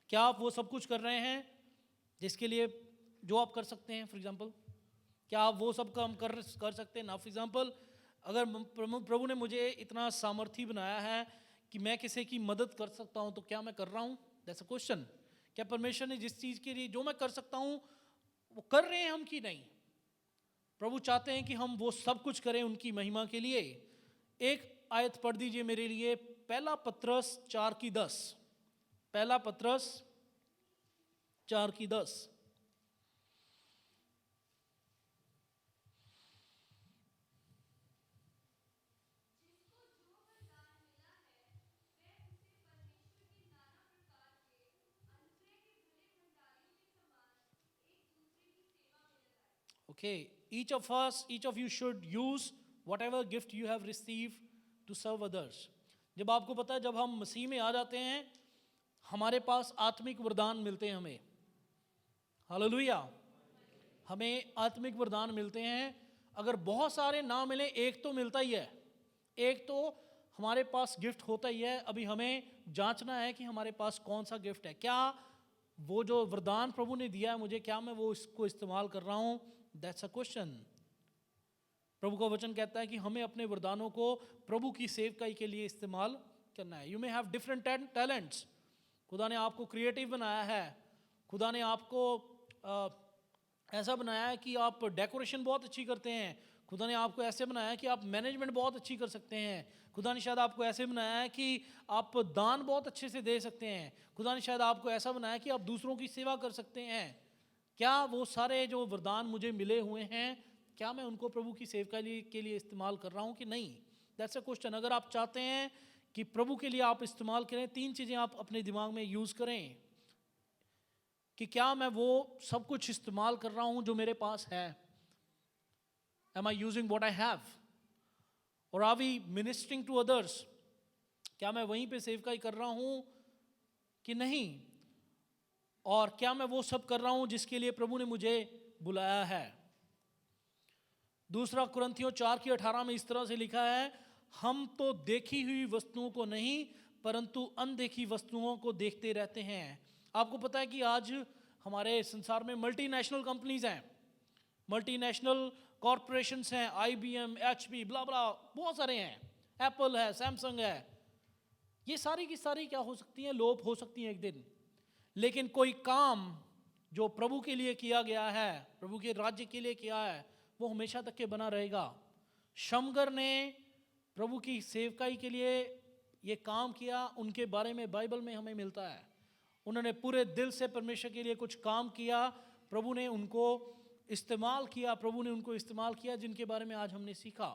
क्या आप वो सब कुछ कर रहे हैं जिसके लिए जो आप कर सकते हैं? फॉर एग्जांपल क्या आप वो सब काम कर सकते हैं ना? फॉर एग्जांपल अगर प्रभु ने मुझे इतना सामर्थी बनाया है कि मैं किसी की मदद कर सकता हूं, तो क्या मैं कर रहा हूं? That's a question. क्या परमेश्वर ने जिस चीज़ के लिए जो मैं कर सकता हूं वो कर रहे हैं हम कि नहीं? प्रभु चाहते हैं कि हम वो सब कुछ करें उनकी महिमा के लिए। एक आयत पढ़ दीजिए मेरे लिए, पहला पत्रस 4:10। पहला पत्रस 4:10। Okay, each of you should use whatever gift you have received to serve others. जब आपको पता है, जब हम मसीह में आ जाते हैं हमारे पास आत्मिक वरदान मिलते हैं हमें। हालेलुया, हमें आत्मिक वरदान मिलते हैं। अगर बहुत सारे ना मिले, एक तो मिलता ही है, एक तो हमारे पास गिफ्ट होता ही है। अभी हमें जांचना है कि हमारे पास कौन सा गिफ्ट है। क्या वो जो वरदान प्रभु ने दिया है मुझे, क्या मैं वो इसको इस्तेमाल कर रहा हूँ? That's a question. प्रभु का वचन कहता है कि हमें अपने वरदानों को प्रभु की सेवकाई के लिए इस्तेमाल करना है। You may have different talents. खुदा ने आपको क्रिएटिव बनाया है, खुदा ने आपको ऐसा बनाया है कि आप डेकोरेशन बहुत अच्छी करते हैं, खुदा ने आपको ऐसे बनाया है कि आप मैनेजमेंट बहुत अच्छी कर सकते हैं, खुदा ने शायद आपको ऐसे बनाया है कि आप दान बहुत अच्छे से दे सकते हैं, खुदा ने शायद आपको ऐसा बनाया है कि आप दूसरों की सेवा कर सकते हैं। क्या वो सारे जो वरदान मुझे मिले हुए हैं, क्या मैं उनको प्रभु की सेवकाई के लिए इस्तेमाल कर रहा हूँ कि नहीं? That's a question. अगर आप चाहते हैं कि प्रभु के लिए आप इस्तेमाल करें, 3 चीज़ें आप अपने दिमाग में यूज़ करें कि क्या मैं वो सब कुछ इस्तेमाल कर रहा हूँ जो मेरे पास है। Am I using what I have? Or are we ministering to others? क्या मैं वहीं पे सेवकाई कर रहा हूँ कि नहीं? और क्या मैं वो सब कर रहा हूँ जिसके लिए प्रभु ने मुझे बुलाया है? दूसरा कुरिन्थियों 4:18 में इस तरह से लिखा है, हम तो देखी हुई वस्तुओं को नहीं परंतु अनदेखी वस्तुओं को देखते रहते हैं। आपको पता है कि आज हमारे संसार में मल्टीनेशनल कंपनीज हैं, मल्टीनेशनल कॉरपोरेशंस हैं, IBM, HP, ब्ला ब्ला, बहुत सारे हैं, एप्पल है, सैमसंग है। ये सारी की सारी क्या हो सकती हैं? लोप हो सकती हैं एक दिन। लेकिन कोई काम जो प्रभु के लिए किया गया है, प्रभु के राज्य के लिए किया है, वो हमेशा तक के बना रहेगा। शमगर ने प्रभु की सेवकाई के लिए ये काम किया, उनके बारे में बाइबल में हमें मिलता है। उन्होंने पूरे दिल से परमेश्वर के लिए कुछ काम किया, प्रभु ने उनको इस्तेमाल किया, प्रभु ने उनको इस्तेमाल किया, जिनके बारे में आज हमने सीखा।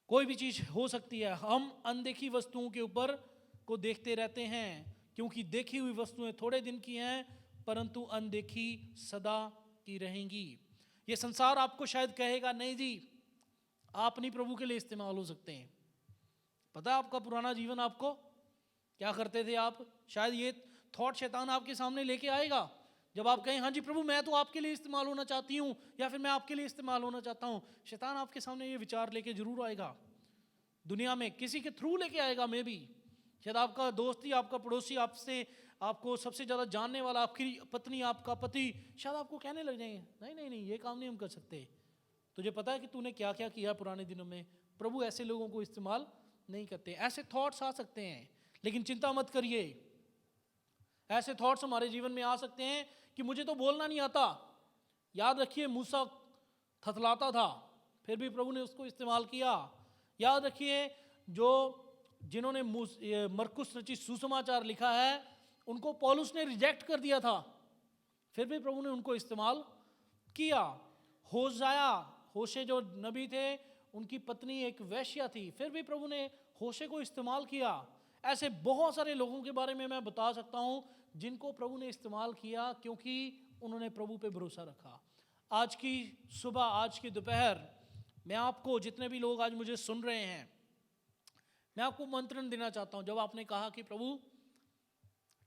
कोई भी चीज़ हो सकती है, हम अनदेखी वस्तुओं के ऊपर को देखते रहते हैं, क्योंकि देखी हुई वस्तुएं थोड़े दिन की हैं, परंतु अनदेखी सदा की रहेंगी। ये संसार आपको शायद कहेगा नहीं जी, आप नहीं प्रभु के लिए इस्तेमाल हो सकते हैं। पता है आपका पुराना जीवन आपको क्या करते थे आप? शायद ये थॉट शैतान आपके सामने लेके आएगा जब आप कहें हाँ जी प्रभु मैं तो आपके लिए इस्तेमाल होना चाहती हूँ, या फिर मैं आपके लिए इस्तेमाल होना चाहता हूँ। शैतान आपके सामने ये विचार लेके जरूर आएगा, दुनिया में किसी के थ्रू लेके आएगा। मे भी शायद आपका दोस्त ही, आपका पड़ोसी, आपसे आपको सबसे ज़्यादा जानने वाला, आपकी पत्नी, आपका पति शायद आपको कहने लग जाएंगे नहीं नहीं नहीं ये काम नहीं हम कर सकते। तुझे पता है कि तूने क्या क्या किया पुराने दिनों में? प्रभु ऐसे लोगों को इस्तेमाल नहीं करते। ऐसे थॉट्स आ सकते हैं, लेकिन चिंता मत करिए। ऐसे थॉट्स हमारे जीवन में आ सकते हैं कि मुझे तो बोलना नहीं आता। याद रखिए मूसा थथलाता था, फिर भी प्रभु ने उसको इस्तेमाल किया। याद रखिए जिन्होंने मरकुस रचित सुसमाचार लिखा है, उनको पौलुस ने रिजेक्ट कर दिया था, फिर भी प्रभु ने उनको इस्तेमाल किया। होशे जो नबी थे, उनकी पत्नी एक वैश्या थी, फिर भी प्रभु ने होशे को इस्तेमाल किया। ऐसे बहुत सारे लोगों के बारे में मैं बता सकता हूं जिनको प्रभु ने इस्तेमाल किया, क्योंकि उन्होंने प्रभु पे भरोसा रखा। आज की सुबह, आज की दोपहर, मैं आपको, जितने भी लोग आज मुझे सुन रहे हैं, मैं आपको मंत्रण देना चाहता हूं। जब आपने कहा कि प्रभु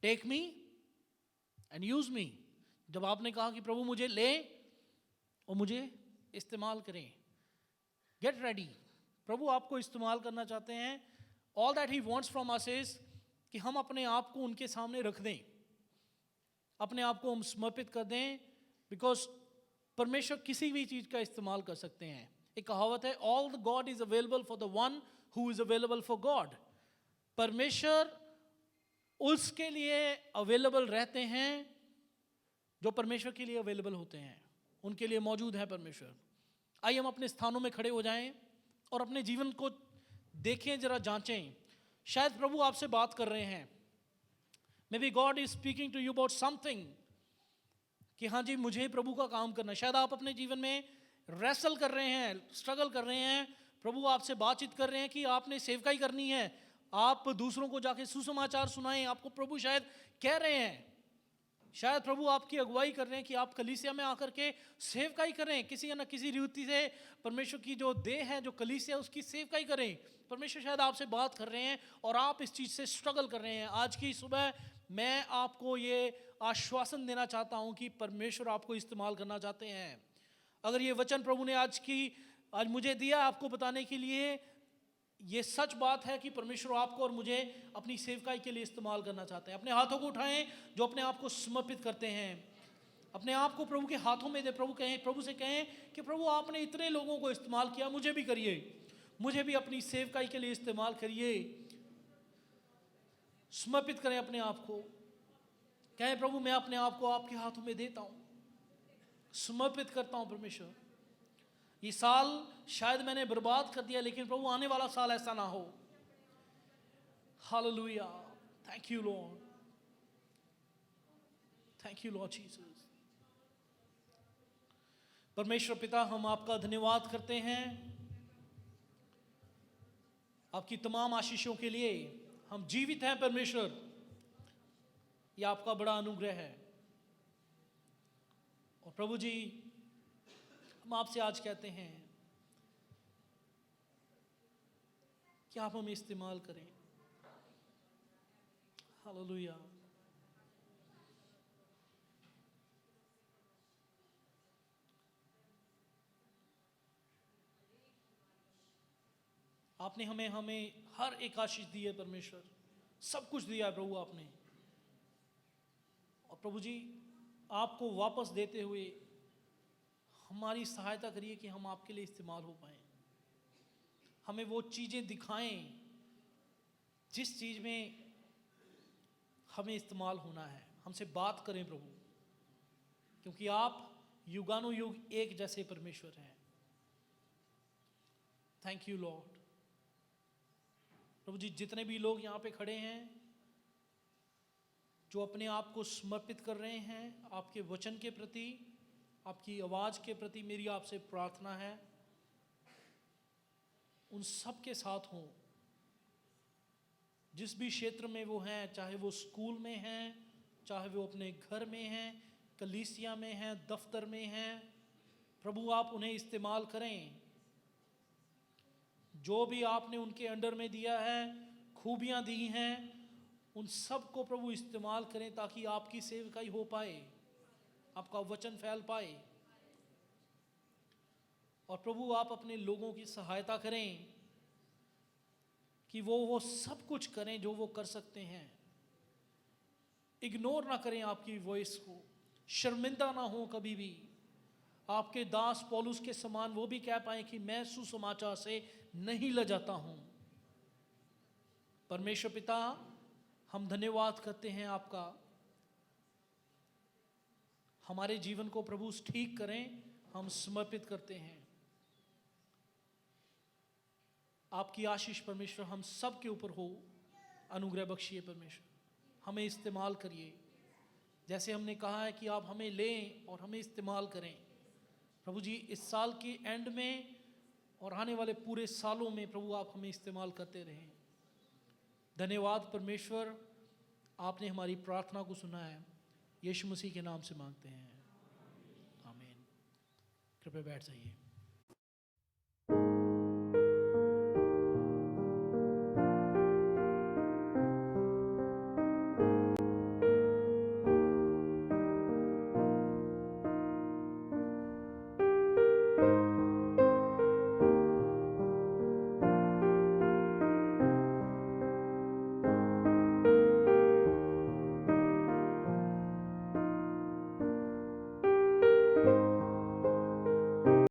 take me and use me, जब आपने कहा कि प्रभु मुझे ले और मुझे इस्तेमाल करें, गेट रेडी। प्रभु आपको इस्तेमाल करना चाहते हैं। All that he wants from us is कि हम अपने आप को उनके सामने रख दें, अपने आप को हम समर्पित कर दें, बिकॉज परमेश्वर किसी भी चीज का इस्तेमाल कर सकते हैं। एक कहावत है, all the God is available for the one who is available for God. परमेश्वर उसके लिए अवेलेबल रहते हैं जो परमेश्वर के लिए अवेलेबल होते हैं, उनके लिए मौजूद है परमेश्वर। आइए हम अपने स्थानों में खड़े हो जाएं और अपने जीवन को देखें, जरा जांचें। शायद प्रभु आपसे बात कर रहे हैं। Maybe God is speaking to you about something, कि हाँ जी मुझे प्रभु का काम करना है। शायद आप अपने जीवन में रेसल कर रहे हैं, स्ट्रगल कर रहे हैं। प्रभु आपसे बातचीत कर रहे हैं कि आपने सेवकाई करनी है, आप दूसरों को जाके सुसमाचार सुनाएं। आपको प्रभु शायद कह रहे हैं, शायद प्रभु आपकी अगुवाई कर रहे हैं कि आप कलीसिया में आकर के सेवकाई करें, किसी न किसी रीति से परमेश्वर की जो देह है, जो कलीसिया, उसकी सेवकाई करें। परमेश्वर शायद आपसे बात कर रहे हैं और आप इस चीज़ से स्ट्रगल कर रहे हैं। आज की सुबह मैं आपको ये आश्वासन देना चाहता हूं कि परमेश्वर आपको इस्तेमाल करना चाहते हैं। अगर ये वचन प्रभु ने आज मुझे दिया आपको बताने के लिए, ये सच बात है कि परमेश्वर आपको और मुझे अपनी सेवकाई के लिए इस्तेमाल करना चाहते हैं। अपने हाथों को उठाएं जो अपने आप को समर्पित करते हैं, अपने आप को प्रभु के हाथों में दे। प्रभु से कहें कि प्रभु आपने इतने लोगों को इस्तेमाल किया, मुझे भी करिए, मुझे भी अपनी सेवकाई के लिए इस्तेमाल करिए। समर्पित करें अपने आप को, कहें प्रभु मैं अपने आप को आपके हाथों में देता हूं, समर्पित करता हूं परमेश्वर। ये साल शायद मैंने बर्बाद कर दिया, लेकिन प्रभु आने वाला साल ऐसा ना हो। Hallelujah, thank you Lord, thank you Lord Jesus. परमेश्वर पिता, हम आपका धन्यवाद करते हैं आपकी तमाम आशीषों के लिए। हम जीवित हैं परमेश्वर, यह आपका बड़ा अनुग्रह है। और प्रभु जी, हम आपसे आज कहते हैं कि आप हमें इस्तेमाल करें। हालेलुया। आपने हमें हर एक आशीष दी है परमेश्वर, सब कुछ दिया है प्रभु आपने। और प्रभु जी, आपको वापस देते हुए हमारी सहायता करिए कि हम आपके लिए इस्तेमाल हो पाए। हमें वो चीज़ें दिखाएं जिस चीज़ में हमें इस्तेमाल होना है। हमसे बात करें प्रभु, क्योंकि आप युगानुयुग एक जैसे परमेश्वर हैं। Thank you lord. प्रभु जी, जितने भी लोग यहाँ पे खड़े हैं जो अपने आप को समर्पित कर रहे हैं आपके वचन के प्रति, आपकी आवाज़ के प्रति, मेरी आपसे प्रार्थना है उन सब के साथ हों, जिस भी क्षेत्र में वो हैं, चाहे वो स्कूल में हैं, चाहे वो अपने घर में हैं, कलीसिया में हैं, दफ्तर में हैं। प्रभु आप उन्हें इस्तेमाल करें। जो भी आपने उनके अंडर में दिया है, खूबियां दी हैं, उन सब को प्रभु इस्तेमाल करें ताकि आपकी सेवकाई हो पाए, आपका वचन फैल पाए। और प्रभु आप अपने लोगों की सहायता करें कि वो सब कुछ करें जो वो कर सकते हैं। इग्नोर ना करें आपकी वॉइस को, शर्मिंदा ना हो कभी भी। आपके दास पौलुस के समान वो भी कह पाए कि मैं सुसमाचार से नहीं लजाता हूं। परमेश्वर पिता, हम धन्यवाद करते हैं आपका। हमारे जीवन को प्रभु ठीक करें, हम समर्पित करते हैं। आपकी आशीष परमेश्वर हम सब के ऊपर हो, अनुग्रह बख्शिए परमेश्वर, हमें इस्तेमाल करिए। जैसे हमने कहा है कि आप हमें लें और हमें इस्तेमाल करें। प्रभु जी, इस साल के एंड में और आने वाले पूरे सालों में प्रभु आप हमें इस्तेमाल करते रहें। धन्यवाद परमेश्वर, आपने हमारी प्रार्थना को सुना है। यीशु मसीह के नाम से मांगते हैं, आमीन। कृपया बैठ जाइए।